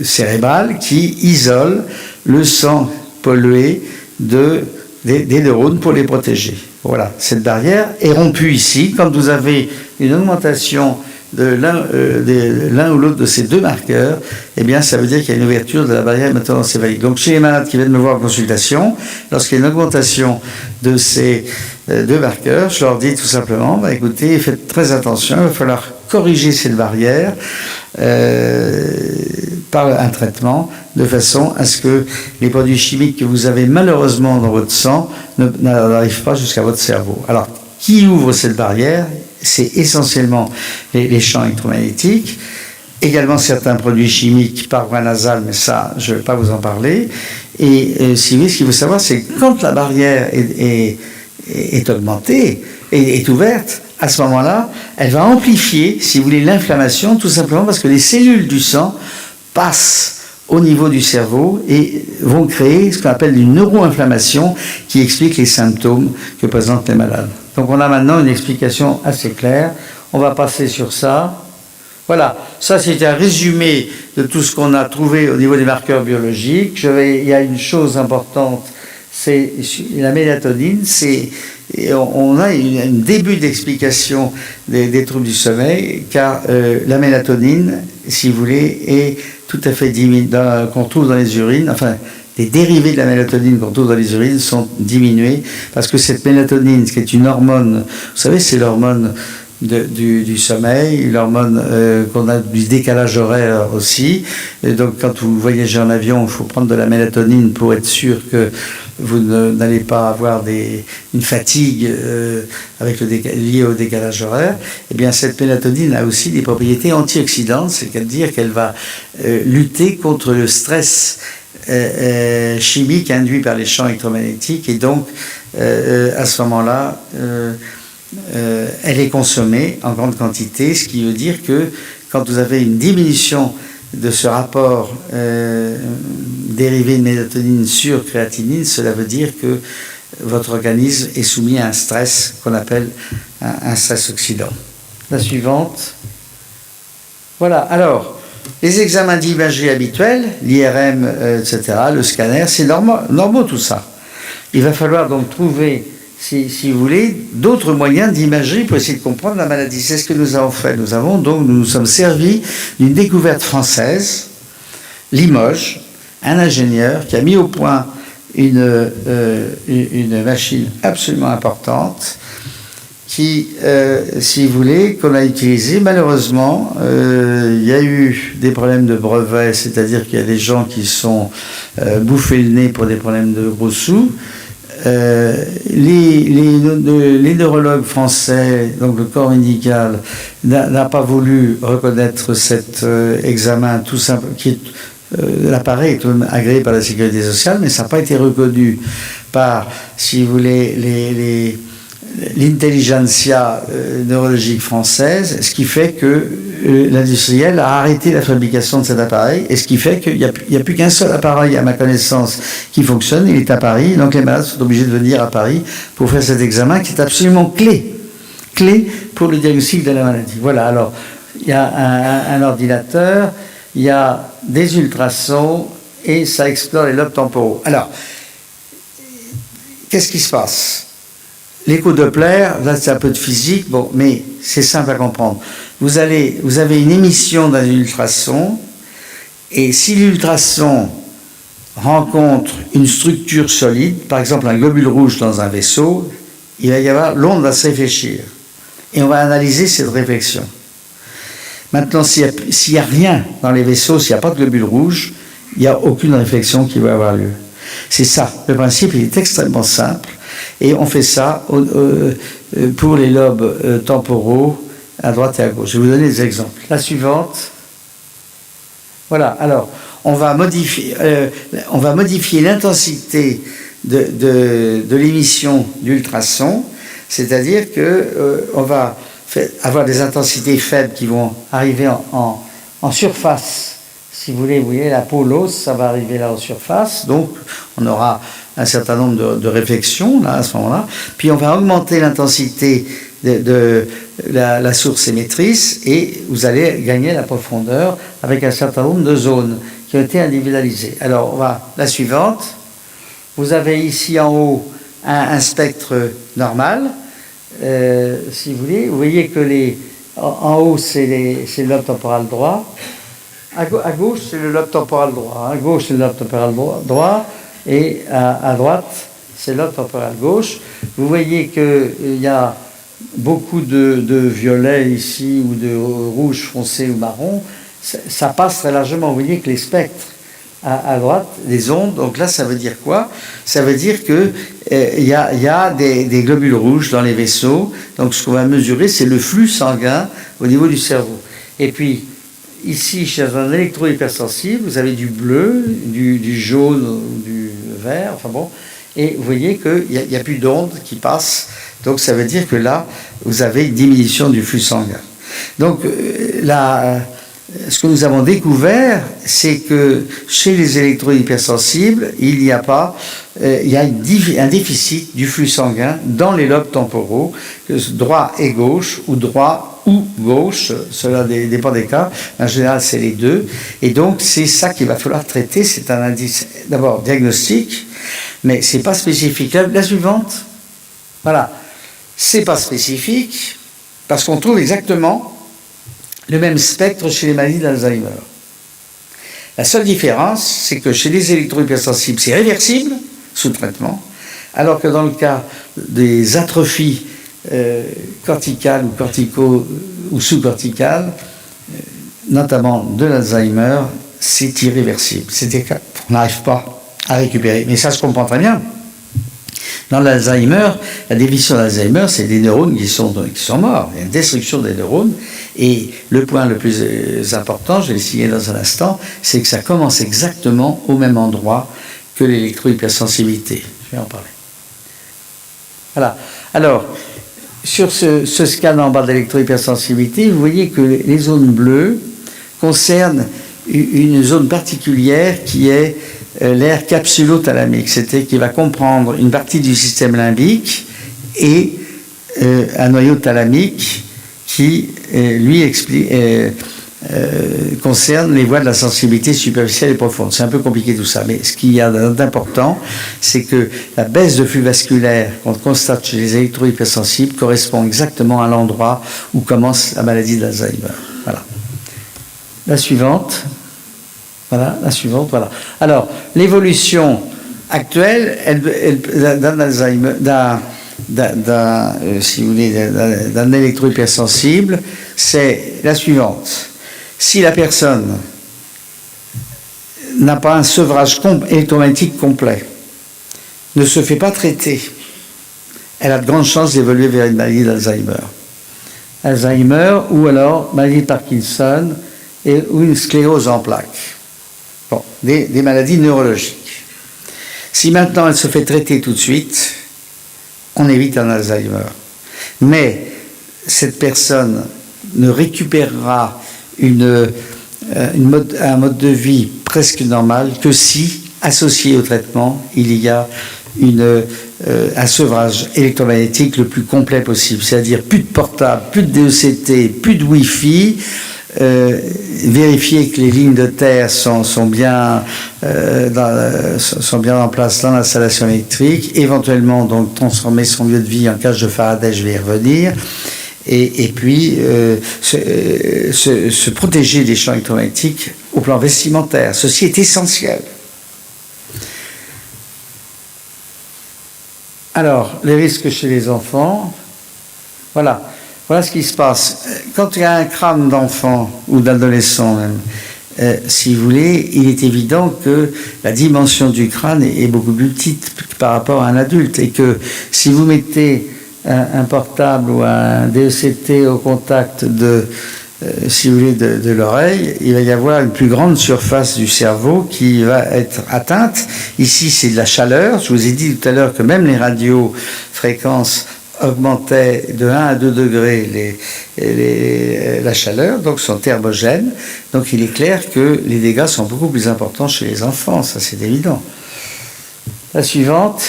cérébrale qui isole le sang pollué des neurones pour les protéger. Voilà, cette barrière est rompue ici. Quand vous avez une augmentation de l'un ou l'autre de ces deux marqueurs, eh bien, ça veut dire qu'il y a une ouverture de la barrière hémato-encéphalique. Donc, chez les malades qui viennent me voir en consultation, lorsqu'il y a une augmentation de ces deux marqueurs, je leur dis tout simplement, écoutez, faites très attention, il va falloir corriger cette barrière par un traitement, de façon à ce que les produits chimiques que vous avez malheureusement dans votre sang n'arrivent pas jusqu'à votre cerveau. Alors, qui ouvre cette barrière? C'est essentiellement les champs électromagnétiques, également certains produits chimiques par voie nasale, mais ça, je ne vais pas vous en parler. Et si vous voulez, ce qu'il faut savoir, c'est que quand la barrière est est augmentée, est ouverte, à ce moment-là, elle va amplifier, si vous voulez, l'inflammation, tout simplement parce que les cellules du sang passent au niveau du cerveau et vont créer ce qu'on appelle une neuroinflammation qui explique les symptômes que présentent les malades. Donc on a maintenant une explication assez claire. On va passer sur ça. Voilà, ça c'est un résumé de tout ce qu'on a trouvé au niveau des marqueurs biologiques. Il y a une chose importante, c'est la mélatonine. On a un début d'explication des troubles du sommeil, car la mélatonine, si vous voulez, est tout à fait qu'on trouve dans les urines, enfin, les dérivés de la mélatonine qu'on trouve dans les urines sont diminués, parce que cette mélatonine, qui est une hormone, vous savez, c'est l'hormone du sommeil, l'hormone qu'on a du décalage horaire aussi. Et donc, quand vous voyagez en avion, il faut prendre de la mélatonine pour être sûr que vous n'allez pas avoir une fatigue liée au décalage horaire. Eh bien, cette mélatonine a aussi des propriétés antioxydantes, c'est-à-dire qu'elle va lutter contre le stress chimique induit par les champs électromagnétiques. Et donc, à ce moment-là, elle est consommée en grande quantité, ce qui veut dire que quand vous avez une diminution de ce rapport dérivé de mélatonine sur créatinine, cela veut dire que votre organisme est soumis à un stress qu'on appelle un stress oxydant. La suivante. Voilà, alors, les examens d'imagerie habituels, l'IRM, etc., le scanner, c'est normal tout ça. Il va falloir donc trouver, si vous voulez, d'autres moyens d'imagerie pour essayer de comprendre la maladie. C'est ce que nous avons fait. Nous nous sommes servis d'une découverte française, Limoges, un ingénieur qui a mis au point une machine absolument importante qui, si vous voulez, qu'on a utilisée. Malheureusement, il y a eu des problèmes de brevets, c'est-à-dire qu'il y a des gens qui sont bouffés le nez pour des problèmes de gros sous. Les neurologues français, donc le corps médical, n'a pas voulu reconnaître cet examen tout simple, qui est l'appareil est tout de même agréé par la sécurité sociale, mais ça n'a pas été reconnu par, si vous voulez, l'intelligentsia neurologique française, ce qui fait que l'industriel a arrêté la fabrication de cet appareil, et ce qui fait qu'il n'y a plus qu'un seul appareil, à ma connaissance, qui fonctionne, il est à Paris, donc les malades sont obligés de venir à Paris pour faire cet examen qui est absolument clé pour le diagnostic de la maladie. Voilà, alors, il y a un ordinateur, il y a des ultrasons, et ça explore les lobes temporaux. Alors, qu'est-ce qui se passe ? L'écho-Doppler, là c'est un peu de physique, bon, mais c'est simple à comprendre. Vous avez une émission d'un ultrason, et si l'ultrason rencontre une structure solide, par exemple un globule rouge dans un vaisseau, il va y avoir, l'onde va se réfléchir. Et on va analyser cette réflexion. Maintenant, s'il n'y a rien dans les vaisseaux, s'il n'y a pas de globule rouge, il n'y a aucune réflexion qui va avoir lieu. C'est ça. Le principe, il est extrêmement simple. Et on fait ça pour les lobes temporaux à droite et à gauche. Je vais vous donner des exemples. La suivante. Voilà. Alors, on va modifier l'intensité de l'émission d'ultrasons, c'est-à-dire qu'on va avoir des intensités faibles qui vont arriver en surface. Si vous voyez la peau, l'os, ça va arriver là en surface. Donc, on aura un certain nombre de réflexions là, à ce moment-là. Puis, on va augmenter l'intensité de la source émettrice et vous allez gagner la profondeur avec un certain nombre de zones qui ont été individualisées. Alors, la suivante. Vous avez ici en haut un spectre normal. Si vous voulez, vous voyez que en haut, c'est le lobe temporal droit. À gauche, c'est le lobe temporal droit. À gauche, c'est le lobe temporal droit. Et à droite, c'est le lobe temporal gauche. Vous voyez qu'il y a beaucoup de violet ici, ou de rouge foncé ou marron. Ça passe très largement. Vous voyez que les spectres à droite, les ondes, donc là, ça veut dire quoi ? Ça veut dire qu'il y a des globules rouges dans les vaisseaux. Donc, ce qu'on va mesurer, c'est le flux sanguin au niveau du cerveau. Et puis, ici, chez un électro-hypersensible, vous avez du bleu, du jaune ou du vert, enfin bon. Et vous voyez qu'il n'y a plus d'ondes qui passent. Donc ça veut dire que là, vous avez une diminution du flux sanguin. Donc ce que nous avons découvert, c'est que chez les électrohypersensibles, il y a un déficit du flux sanguin dans les lobes temporaux, droit et gauche, ou droit ou gauche, cela dépend des cas. En général, c'est les deux. Et donc, c'est ça qu'il va falloir traiter. C'est un indice, d'abord, diagnostique, mais ce n'est pas spécifique. La suivante, voilà, c'est pas spécifique, parce qu'on trouve exactement le même spectre chez les maladies d'Alzheimer. La seule différence, c'est que chez les électrohypersensibles, c'est réversible sous traitement, alors que dans le cas des atrophies corticales ou cortico ou sous-corticales, notamment de l'Alzheimer, c'est irréversible. C'est-à-dire qu'on n'arrive pas à récupérer. Mais ça se comprend très bien. Dans l'Alzheimer, la définition d'Alzheimer, c'est des neurones qui sont morts. Il y a une destruction des neurones. Et le point le plus important, je vais le signer dans un instant, c'est que ça commence exactement au même endroit que l'électrohypersensibilité. Je vais en parler. Voilà. Alors, sur ce scan en bas de l'électrohypersensibilité, vous voyez que les zones bleues concernent une zone particulière qui est l'aire capsulothalamique, c'est-à-dire qui va comprendre une partie du système limbique et un noyau thalamique qui, lui, concerne les voies de la sensibilité superficielle et profonde. C'est un peu compliqué tout ça, mais ce qu'il y a d'important, c'est que la baisse de flux vasculaire qu'on constate chez les électrohypersensibles correspond exactement à l'endroit où commence la maladie d'Alzheimer. Voilà. La suivante. Voilà, la suivante, voilà. Alors, l'évolution actuelle d'un Alzheimer, si vous voulez, d'un électrohypersensible, c'est la suivante. Si la personne n'a pas un sevrage électromagnétique complet, ne se fait pas traiter, elle a de grandes chances d'évoluer vers une maladie d'Alzheimer. Alzheimer ou alors maladie de Parkinson ou une sclérose en plaques. Bon, des maladies neurologiques. Si maintenant elle se fait traiter tout de suite, on évite un Alzheimer. Mais cette personne ne récupérera un mode de vie presque normal que si, associé au traitement, il y a un sevrage électromagnétique le plus complet possible. C'est-à-dire plus de portable, plus de DECT, plus de Wi-Fi, vérifier que les lignes de terre sont bien en place dans l'installation électrique, éventuellement donc transformer son lieu de vie en cage de Faraday, je vais y revenir, et puis se protéger des champs électromagnétiques au plan vestimentaire. Ceci est essentiel. Alors, les risques chez les enfants, voilà ce qui se passe. Quand il y a un crâne d'enfant ou d'adolescent même, si vous voulez, il est évident que la dimension du crâne est beaucoup plus petite par rapport à un adulte et que si vous mettez un portable ou un DECT au contact si vous voulez, de l'oreille, il va y avoir une plus grande surface du cerveau qui va être atteinte. Ici, c'est de la chaleur. Je vous ai dit tout à l'heure que même les radiofréquences augmentaient de 1 à 2 degrés la chaleur, donc sont thermogènes. Donc il est clair que les dégâts sont beaucoup plus importants chez les enfants, ça c'est évident. La suivante.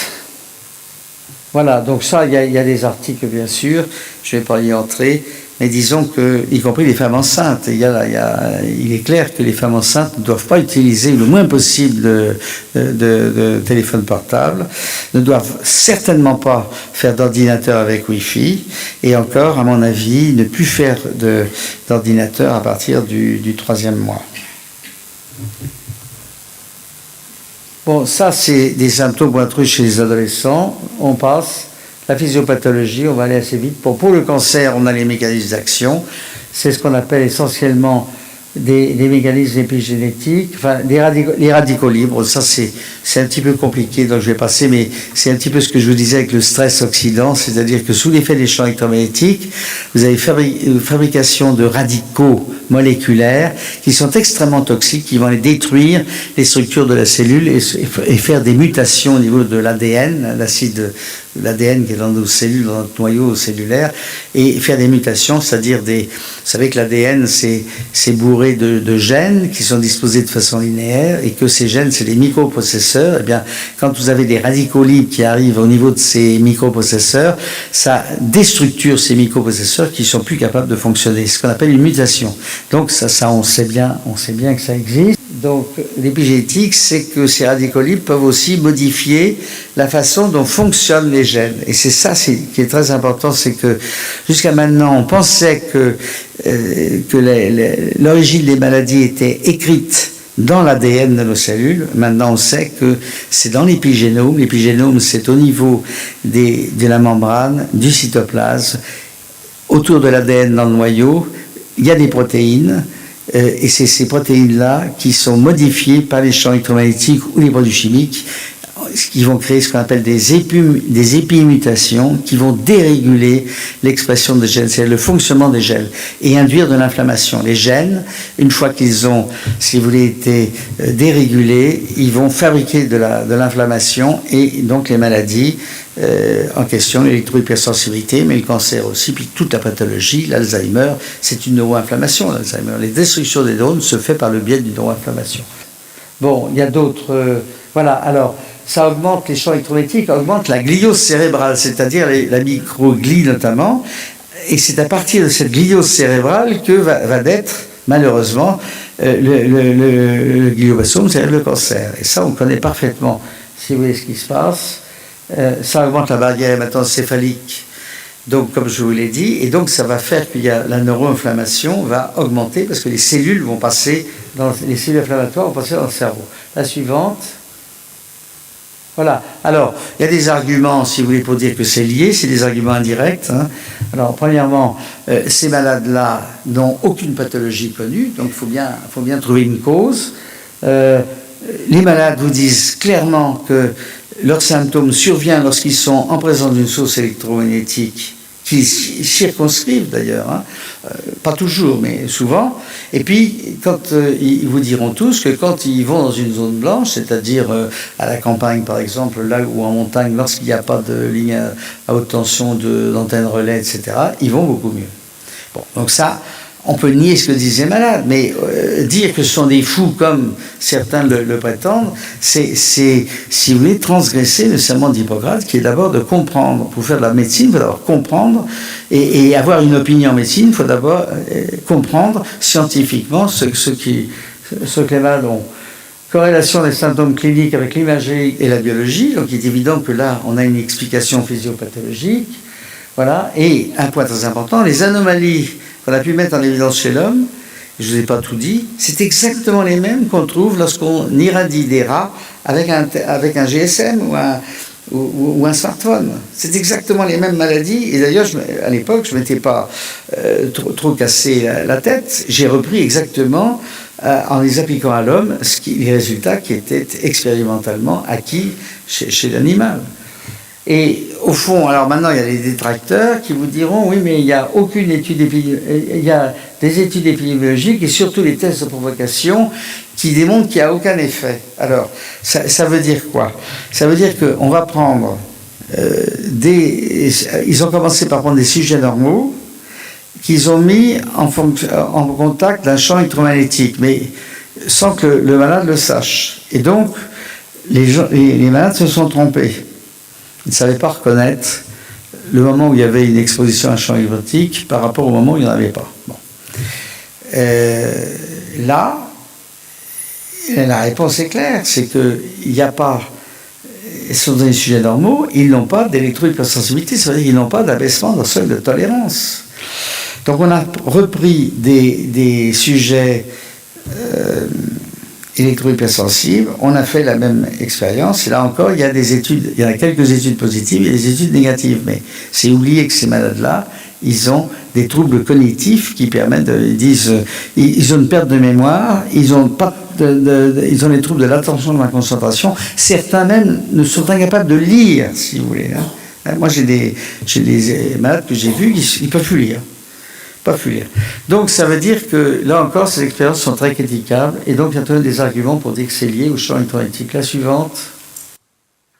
Voilà, donc ça, il y a des articles bien sûr, je ne vais pas y entrer, mais disons que, y compris les femmes enceintes, il est clair que les femmes enceintes ne doivent pas utiliser le moins possible de téléphone portable, ne doivent certainement pas faire d'ordinateur avec Wi-Fi, et encore, à mon avis, ne plus faire d'ordinateur à partir du 3e mois. Bon, ça, c'est des symptômes pointus chez les adolescents. On passe. La physiopathologie, on va aller assez vite. Pour le cancer, on a les mécanismes d'action. C'est ce qu'on appelle essentiellement des mécanismes épigénétiques, enfin les radicaux libres, ça c'est un petit peu compliqué, donc je vais passer, mais c'est un petit peu ce que je vous disais avec le stress oxydant, c'est-à-dire que sous l'effet des champs électromagnétiques, vous avez une fabrication de radicaux moléculaires qui sont extrêmement toxiques, qui vont aller détruire les structures de la cellule et faire des mutations au niveau de l'ADN, l'ADN qui est dans nos cellules, dans notre noyau cellulaire, et faire des mutations, c'est-à-dire vous savez que l'ADN c'est bourré de gènes qui sont disposés de façon linéaire, et que ces gènes c'est des microprocesseurs. Eh bien, quand vous avez des radicaux libres qui arrivent au niveau de ces microprocesseurs, ça déstructure ces microprocesseurs qui sont plus capables de fonctionner, ce qu'on appelle une mutation. Donc ça on sait bien que ça existe. Donc l'épigénétique, c'est que ces radicaux libres peuvent aussi modifier la façon dont fonctionnent les gènes. Et c'est ça qui est très important, c'est que jusqu'à maintenant, on pensait que l'origine des maladies était écrite dans l'ADN de nos cellules. Maintenant, on sait que c'est dans l'épigénome. L'épigénome, c'est au niveau de la membrane, du cytoplasme, autour de l'ADN dans le noyau. Il y a des protéines. Et c'est ces protéines-là qui sont modifiées par les champs électromagnétiques ou les produits chimiques, qui vont créer ce qu'on appelle des épimutations, qui vont déréguler l'expression des gènes, c'est le fonctionnement des gènes, et induire de l'inflammation. Les gènes, une fois qu'ils ont, si vous voulez, été dérégulés, ils vont fabriquer de l'inflammation, et donc les maladies en question, l'électrohypersensibilité, mais le cancer aussi, puis toute la pathologie, l'Alzheimer, c'est une neuroinflammation, l'Alzheimer. Les destructions des neurones se fait par le biais d'une neuroinflammation. Bon, il y a d'autres... voilà, alors, ça augmente, les champs électromagnétiques augmentent la gliose cérébrale, c'est-à-dire la microglie notamment, et c'est à partir de cette gliose cérébrale que va naître, malheureusement, le glioblastome, c'est-à-dire le cancer. Et ça, on connaît parfaitement, si vous voulez, ce qui se passe. Ça augmente la barrière hémato-encéphalique, donc comme je vous l'ai dit, et donc ça va faire que la neuroinflammation va augmenter parce que les cellules vont passer, les cellules inflammatoires vont passer dans le cerveau. La suivante. Voilà. Alors, il y a des arguments, si vous voulez, pour dire que c'est lié, c'est des arguments indirects. Hein. Alors, premièrement, ces malades-là n'ont aucune pathologie connue, donc il faut bien trouver une cause. Les malades vous disent clairement que leurs symptômes surviennent lorsqu'ils sont en présence d'une source électromagnétique qui circonscrivent d'ailleurs, hein, pas toujours, mais souvent. Et puis, ils vous diront tous que quand ils vont dans une zone blanche, c'est-à-dire à la campagne par exemple, là ou en montagne, lorsqu'il n'y a pas de ligne à haute tension, d'antenne relais, etc., ils vont beaucoup mieux. Bon, donc ça, on peut nier ce que disent les malades, mais dire que ce sont des fous comme certains le prétendent, c'est, si vous voulez, transgresser le serment d'Hippocrate, qui est d'abord de comprendre. Pour faire de la médecine, il faut d'abord comprendre, et avoir une opinion en médecine, il faut d'abord comprendre scientifiquement ce que les malades ont. Corrélation des symptômes cliniques avec l'imagerie et la biologie, donc il est évident que là, on a une explication physiopathologique. Voilà, et un point très important, les anomalies qu'on a pu mettre en évidence chez l'homme, je ne vous ai pas tout dit, c'est exactement les mêmes qu'on trouve lorsqu'on irradie des rats avec un GSM ou un smartphone. C'est exactement les mêmes maladies. Et d'ailleurs, à l'époque, je ne m'étais pas trop cassé la tête. J'ai repris exactement, en les appliquant à l'homme, les résultats qui étaient expérimentalement acquis chez l'animal. Et au fond, alors maintenant il y a les détracteurs qui vous diront oui, mais il n'y a aucune étude il y a des études épidémiologiques et surtout les tests de provocation qui démontrent qu'il n'y a aucun effet. Alors, ça veut dire quoi? Ça veut dire qu'on va prendre ils ont commencé par prendre des sujets normaux qu'ils ont mis en contact d'un champ électromagnétique, mais sans que le malade le sache. Et donc, les malades se sont trompés. Ils ne savaient pas reconnaître le moment où il y avait une exposition à un champ électromagnétique par rapport au moment où il n'y en avait pas. Bon. Là, la réponse est claire, c'est qu'il n'y a pas, ce sont des sujets normaux, ils n'ont pas d'électrohypersensibilité, ça veut dire qu'ils n'ont pas d'abaissement de seuil de tolérance. Donc on a repris des sujets électrohypersensibles, on a fait la même expérience, et là encore, il y a quelques études positives et des études négatives, mais c'est oublié que ces malades-là, ils ont des troubles cognitifs qui permettent, ils ont une perte de mémoire, ils ont des troubles de l'attention, de la concentration. Certains même ne sont incapables de lire, si vous voulez. Moi, j'ai des malades que j'ai vus, ils ne peuvent plus lire. Donc, ça veut dire que, là encore, ces expériences sont très critiquables, et donc, il y a des arguments pour dire que c'est lié au champ électromagnétique. La suivante.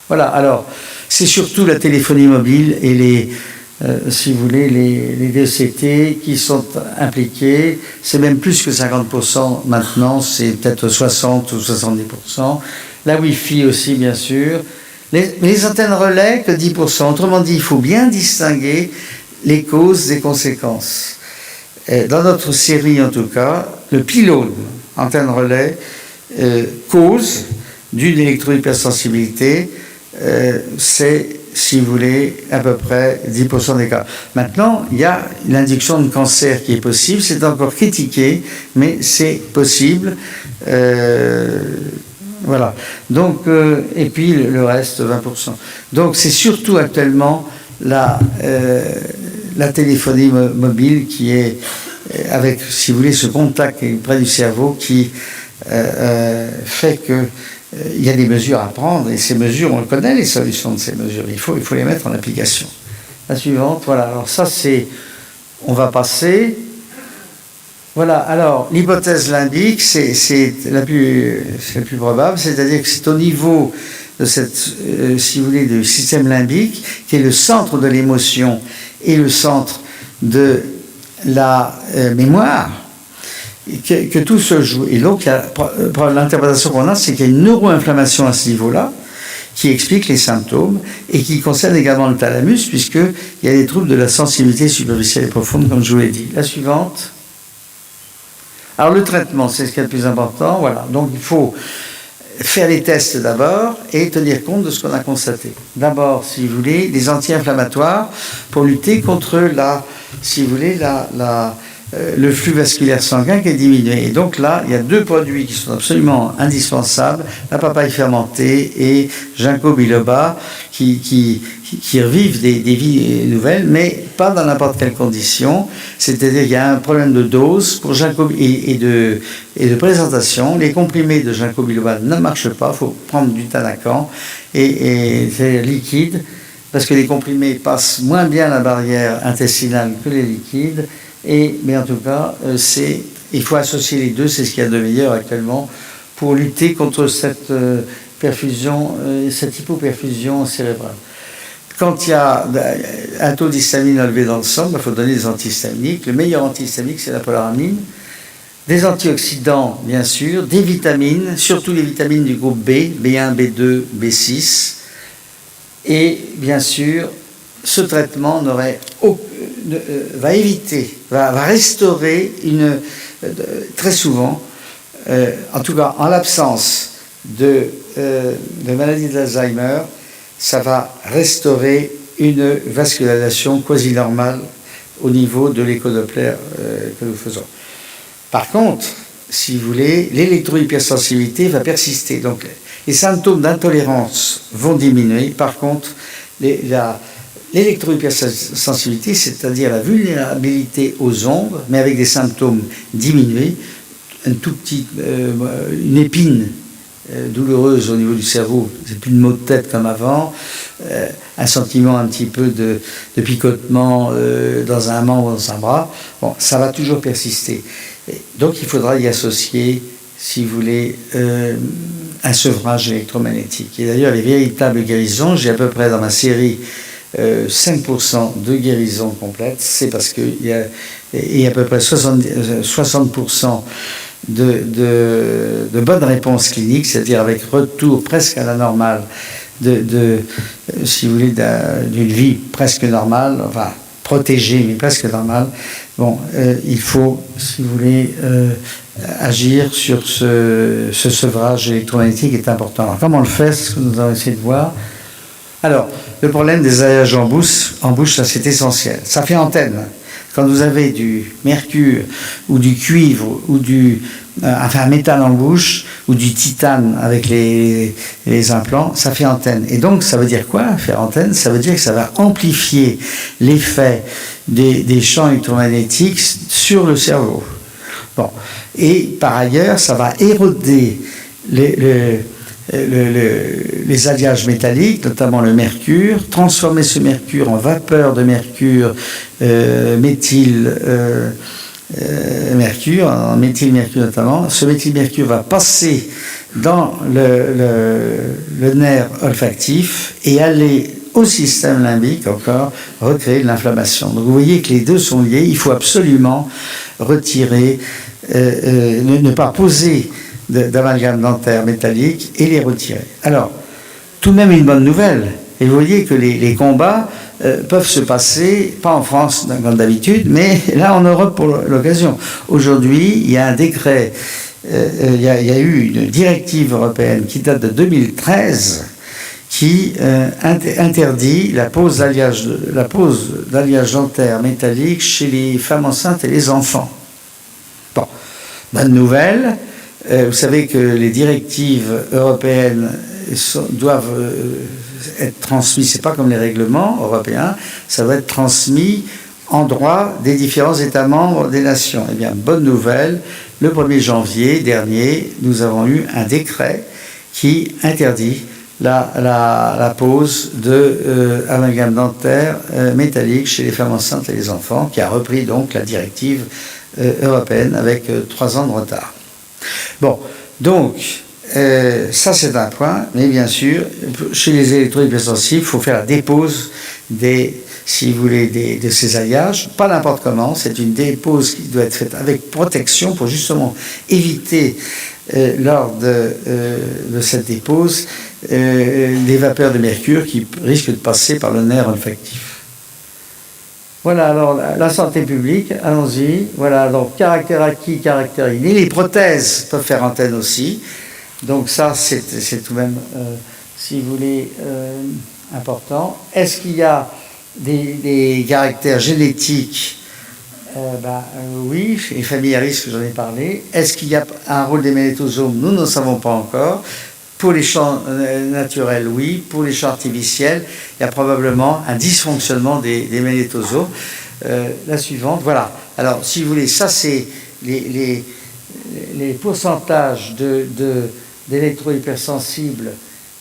Voilà, alors, c'est surtout la téléphonie mobile et si vous voulez, les DECT qui sont impliqués. C'est même plus que 50% maintenant, c'est peut-être 60 ou 70%. La Wi-Fi aussi, bien sûr. Les antennes relais, que 10%. Autrement dit, il faut bien distinguer les causes des conséquences. Dans notre série, en tout cas, le pylône, antenne relais, cause d'une électro-hypersensibilité, c'est, si vous voulez, à peu près 10% des cas. Maintenant, il y a l'induction de cancer qui est possible, c'est encore critiqué, mais c'est possible. Voilà. Donc, et puis le reste, 20%. Donc, c'est surtout actuellement la téléphonie mobile qui est avec, si vous voulez, ce contact près du cerveau qui fait que il y a des mesures à prendre, et ces mesures, on connaît les solutions de ces mesures, il faut les mettre en application. La suivante, voilà, alors ça c'est, on va passer, voilà, alors l'hypothèse limbique, c'est la plus probable, c'est-à-dire que c'est au niveau de cette, si vous voulez, du système limbique, qui est le centre de l'émotion et le centre de la mémoire, que tout se joue. Et donc, l'interprétation qu'on a, c'est qu'il y a une neuroinflammation à ce niveau-là, qui explique les symptômes, et qui concerne également le thalamus, puisqu'il y a des troubles de la sensibilité superficielle et profonde, comme je vous l'ai dit. La suivante. Alors, le traitement, c'est ce qui est le plus important. Voilà. Donc, il faut faire les tests d'abord et tenir compte de ce qu'on a constaté. D'abord, si vous voulez, des anti-inflammatoires pour lutter contre si vous voulez, le flux vasculaire sanguin qui est diminué. Et donc là, il y a deux produits qui sont absolument indispensables, la papaye fermentée et ginkgo biloba, qui revivent des vies nouvelles, mais pas dans n'importe quelle condition. C'est-à-dire qu'il y a un problème de dose pour ginkgo et de présentation. Les comprimés de ginkgo biloba ne marchent pas, il faut prendre du Tanacan et c'est liquide, parce que les comprimés passent moins bien la barrière intestinale que les liquides. Mais en tout cas, il faut associer les deux, c'est ce qu'il y a de meilleur actuellement pour lutter contre cette perfusion, cette hypoperfusion cérébrale. Quand il y a un taux d'histamine élevé dans le sang, il faut donner des antihistaminiques. Le meilleur antihistaminique, c'est la polaramine. Des antioxydants, bien sûr, des vitamines, surtout les vitamines du groupe B, B1, B2, B6. Et bien sûr, ce traitement va restaurer très souvent, en tout cas en l'absence de maladie de l'Alzheimer, ça va restaurer une vascularisation quasi normale au niveau de l'écho-Doppler que nous faisons. Par contre, si vous voulez, l'électro-hypersensibilité va persister. Donc les symptômes d'intolérance vont diminuer. Par contre, l'électro-hypersensibilité, c'est-à-dire la vulnérabilité aux ondes, mais avec des symptômes diminués, une épine douloureuse au niveau du cerveau, c'est plus de maux de tête comme avant, un sentiment un petit peu de picotement dans un membre ou dans un bras, bon, ça va toujours persister. Donc il faudra y associer, si vous voulez, un sevrage électromagnétique. Et d'ailleurs, les véritables guérisons, j'ai à peu près dans ma série 5% de guérison complète, c'est parce qu'il y a à peu près 60% de bonnes réponses cliniques, c'est-à-dire avec retour presque à la normale, si vous voulez, d'une vie presque normale, enfin protégée mais presque normale. Bon, il faut, si vous voulez, agir sur ce sevrage électromagnétique est important. Alors, comment on le fait, ce que nous allons essayer de voir. Alors, le problème des alliages en bouche, ça c'est essentiel. Ça fait antenne. quand vous avez du mercure ou du cuivre ou un métal en bouche ou du titane avec les implants, ça fait antenne. Et donc, ça veut dire quoi, faire antenne? Ça veut dire que ça va amplifier l'effet des champs électromagnétiques sur le cerveau. Bon. Et par ailleurs, ça va éroder les alliages métalliques, notamment le mercure, transformer ce mercure en vapeur de mercure, mercure, en méthylmercure notamment. Ce méthylmercure va passer dans le nerf olfactif et aller au système limbique, encore, recréer de l'inflammation. Donc vous voyez que les deux sont liés. Il faut absolument retirer, ne pas poser d'amalgame dentaire métallique et les retirer. Alors, tout de même une bonne nouvelle. Et vous voyez que les combats peuvent se passer, pas en France comme d'habitude, mais là en Europe pour l'occasion. Aujourd'hui, il y a un décret, il y a eu une directive européenne qui date de 2013 qui interdit la pose d'alliage dentaire métallique chez les femmes enceintes et les enfants. Bon, bonne nouvelle. Vous savez que les directives européennes doivent être transmises, c'est pas comme les règlements européens, ça doit être transmis en droit des différents États membres des nations. Eh bien, bonne nouvelle, le 1er janvier dernier, nous avons eu un décret qui interdit la pose d'amalgame dentaire métallique chez les femmes enceintes et les enfants, qui a repris donc la directive européenne avec 3 ans de retard. Bon, donc, ça c'est un point, mais bien sûr, chez les électrohypersensibles, il faut faire la dépose si vous voulez, de ces alliages, pas n'importe comment, c'est une dépose qui doit être faite avec protection pour justement éviter, lors de cette dépose, des vapeurs de mercure qui risquent de passer par le nerf olfactif. Voilà, alors la santé publique, allons-y. Voilà, donc caractère acquis, caractère inné. Les prothèses peuvent faire antenne aussi. Donc ça, c'est tout de même, si vous voulez, important. Est-ce qu'il y a des caractères génétiques? Oui, les familles à risque, j'en ai parlé. Est-ce qu'il y a un rôle des magnétosomes? Nous ne savons pas encore. Pour les champs naturels, oui. Pour les champs artificiels, il y a probablement un dysfonctionnement des magnétosomes. La suivante, voilà. Alors, si vous voulez, ça c'est les pourcentages d'électro-hypersensibles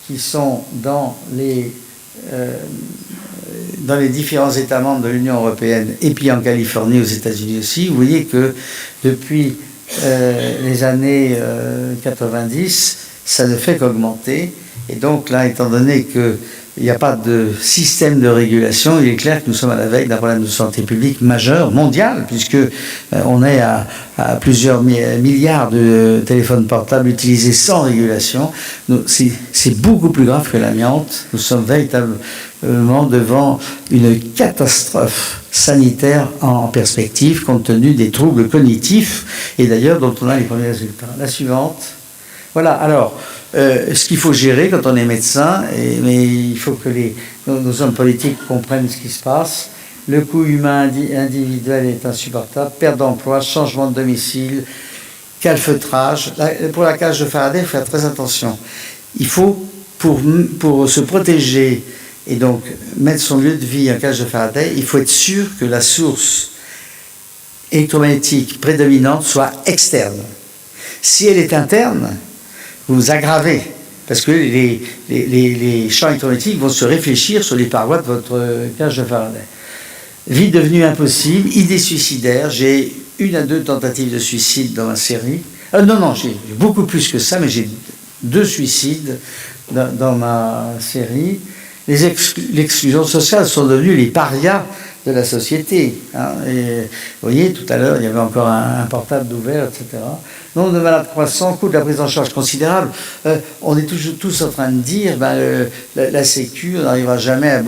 qui sont dans les différents États membres de l'Union européenne et puis en Californie, aux États-Unis aussi. Vous voyez que depuis les années 90, ça ne fait qu'augmenter. Et donc là, étant donné qu'il n'y a pas de système de régulation, il est clair que nous sommes à la veille d'un problème de santé publique majeur, mondial, puisque on est à plusieurs milliards de téléphones portables utilisés sans régulation. C'est beaucoup plus grave que l'amiante. Nous sommes véritablement devant une catastrophe sanitaire en perspective, compte tenu des troubles cognitifs, et d'ailleurs dont on a les premiers résultats. La suivante. Voilà, alors, ce qu'il faut gérer quand on est médecin, mais il faut que nos hommes politiques comprennent ce qui se passe. Le coût humain individuel est insupportable, perte d'emploi, changement de domicile, calfeutrage. Pour la cage de Faraday, il faut faire très attention. Il faut, pour se protéger et donc mettre son lieu de vie en cage de Faraday, il faut être sûr que la source électromagnétique prédominante soit externe. Si elle est interne, vous aggravez, parce que les champs électromagnétiques vont se réfléchir sur les parois de votre cage de Faraday. Vie devenue impossible, idée suicidaire, j'ai 1 à 2 tentatives de suicide dans ma série. Non, j'ai beaucoup plus que ça, mais j'ai 2 suicides dans ma série. L'exclusion sociale sont devenus les parias de la société. Et, vous voyez, tout à l'heure, il y avait encore un portable d'ouvert, etc. Nombre de malades croissants, coût de la prise en charge considérable. On est toujours tous en train de dire, la Sécu, on n'arrivera jamais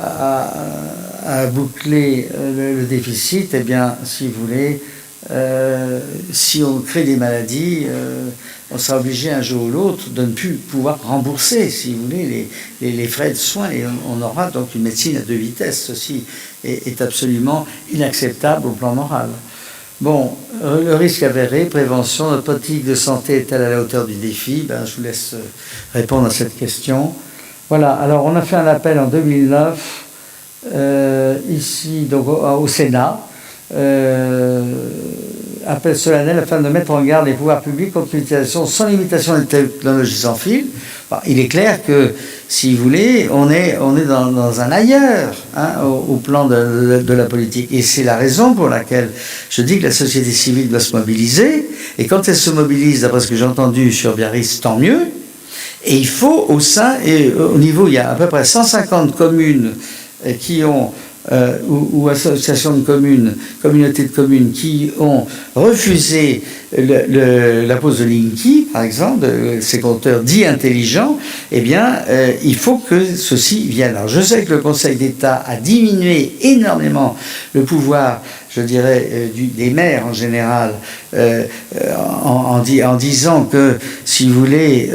à boucler le déficit. Eh bien, si vous voulez, si on crée des maladies, on sera obligé un jour ou l'autre de ne plus pouvoir rembourser, si vous voulez, les frais de soins. Et on aura donc une médecine à deux vitesses. Ceci est absolument inacceptable au plan moral. Bon, le risque avéré, prévention, notre politique de santé est-elle à la hauteur du défi? Je vous laisse répondre à cette question. Voilà, alors on a fait un appel en 2009, ici, donc au Sénat, appel solennel afin de mettre en garde les pouvoirs publics contre l'utilisation sans limitation des technologies sans fil. Il est clair que, si vous voulez, on est dans un ailleurs au plan de la politique. Et c'est la raison pour laquelle je dis que la société civile doit se mobiliser. Et quand elle se mobilise, d'après ce que j'ai entendu sur Biarritz, tant mieux. Et il faut au niveau, il y a à peu près 150 communes qui ont ou associations de communes, communautés de communes qui ont refusé la pose de Linky, par exemple, de ces compteurs dits intelligents, il faut que ceci vienne. Alors, je sais que le Conseil d'État a diminué énormément le pouvoir, je dirais, des maires en général, en disant que, si vous voulez,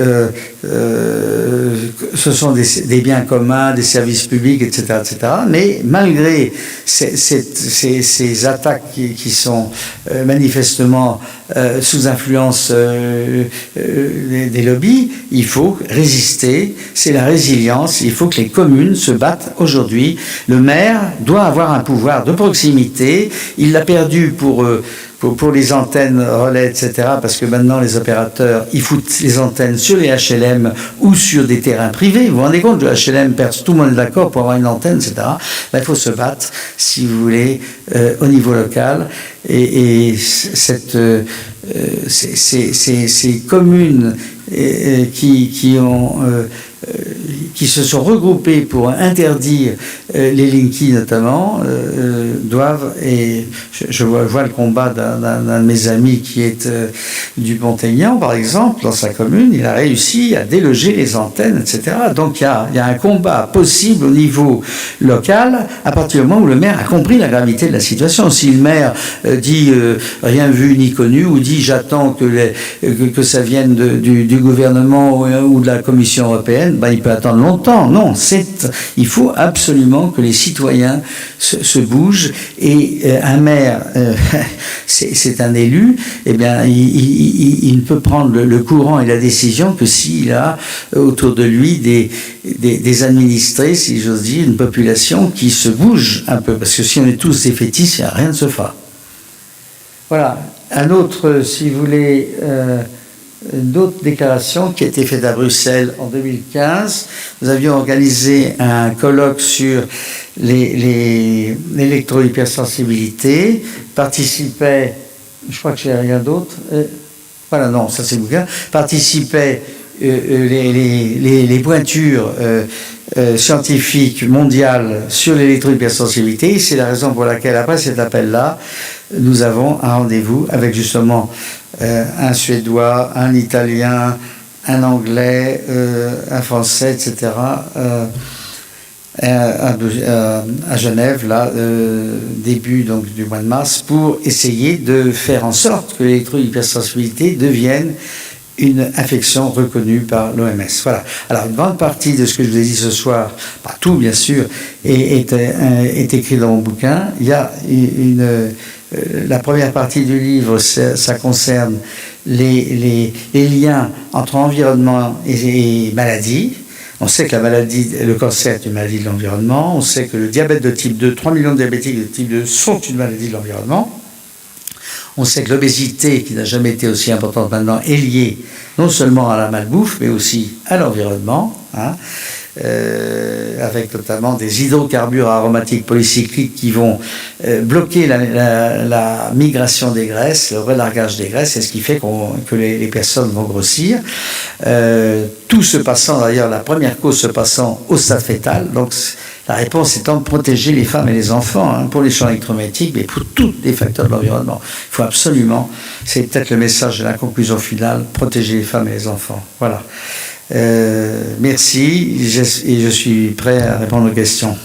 ce sont des biens communs, des services publics, etc., etc. Mais malgré ces attaques qui sont manifestement sous influence des lobbies, il faut résister. C'est la résilience. Il faut que les communes se battent aujourd'hui. Le maire doit avoir un pouvoir de proximité. Il l'a perdu pour les antennes relais, etc., parce que maintenant les opérateurs, ils foutent les antennes sur les HLM ou sur des terrains privés. Vous vous rendez compte, le HLM perce, tout le monde est d'accord pour avoir une antenne, etc. Il faut se battre, si vous voulez, au niveau local. Et ces communes qui se sont regroupés pour interdire les Linky notamment, doivent, et je vois le combat d'un de mes amis qui est du Pont-Aignan, par exemple, dans sa commune, il a réussi à déloger les antennes, etc. Donc il y a un combat possible au niveau local à partir du moment où le maire a compris la gravité de la situation. Si le maire dit rien vu ni connu, ou dit j'attends que ça vienne du gouvernement ou de la Commission européenne, il peut attendre longtemps. Non, il faut absolument que les citoyens se bougent. Et un maire, c'est un élu, il ne peut prendre le courant et la décision que s'il a autour de lui des administrés, si j'ose dire, une population qui se bouge un peu. Parce que si on est tous défaitistes, rien ne se fera. Voilà. Un autre, si vous voulez... d'autres déclarations qui a été faite à Bruxelles en 2015. Nous avions organisé un colloque sur l'électro-hypersensibilité. Participaient, je crois que j'ai rien d'autre. Voilà, non, ça c'est le bouquin. Participaient les pointures scientifiques mondiales sur l'électro-hypersensibilité. C'est la raison pour laquelle, après cet appel-là, nous avons un rendez-vous avec justement un Suédois, un Italien, un Anglais, un Français, etc., à Genève, là, début donc, du mois de mars, pour essayer de faire en sorte que l'électro-hypersensibilité devienne une affection reconnue par l'OMS. Voilà. Alors, une grande partie de ce que je vous ai dit ce soir, pas tout bien sûr, est écrit dans mon bouquin. Il y a la première partie du livre, ça concerne les liens entre environnement et maladie. On sait que le cancer est une maladie de l'environnement. On sait que le diabète de type 2, 3 millions de diabétiques de type 2 sont une maladie de l'environnement. On sait que l'obésité, qui n'a jamais été aussi importante maintenant, est liée non seulement à la malbouffe, mais aussi à l'environnement, avec notamment des hydrocarbures aromatiques polycycliques qui vont bloquer la migration des graisses, le relargage des graisses, et ce qui fait que les personnes vont grossir. Tout se passant, d'ailleurs, la première cause se passant au stade fœtal. Donc, la réponse étant de protéger les femmes et les enfants, pour les champs électromagnétiques, mais pour tous les facteurs de l'environnement. Il faut absolument, c'est peut-être le message de la conclusion finale, protéger les femmes et les enfants. Voilà. Merci, et je suis prêt à répondre aux questions.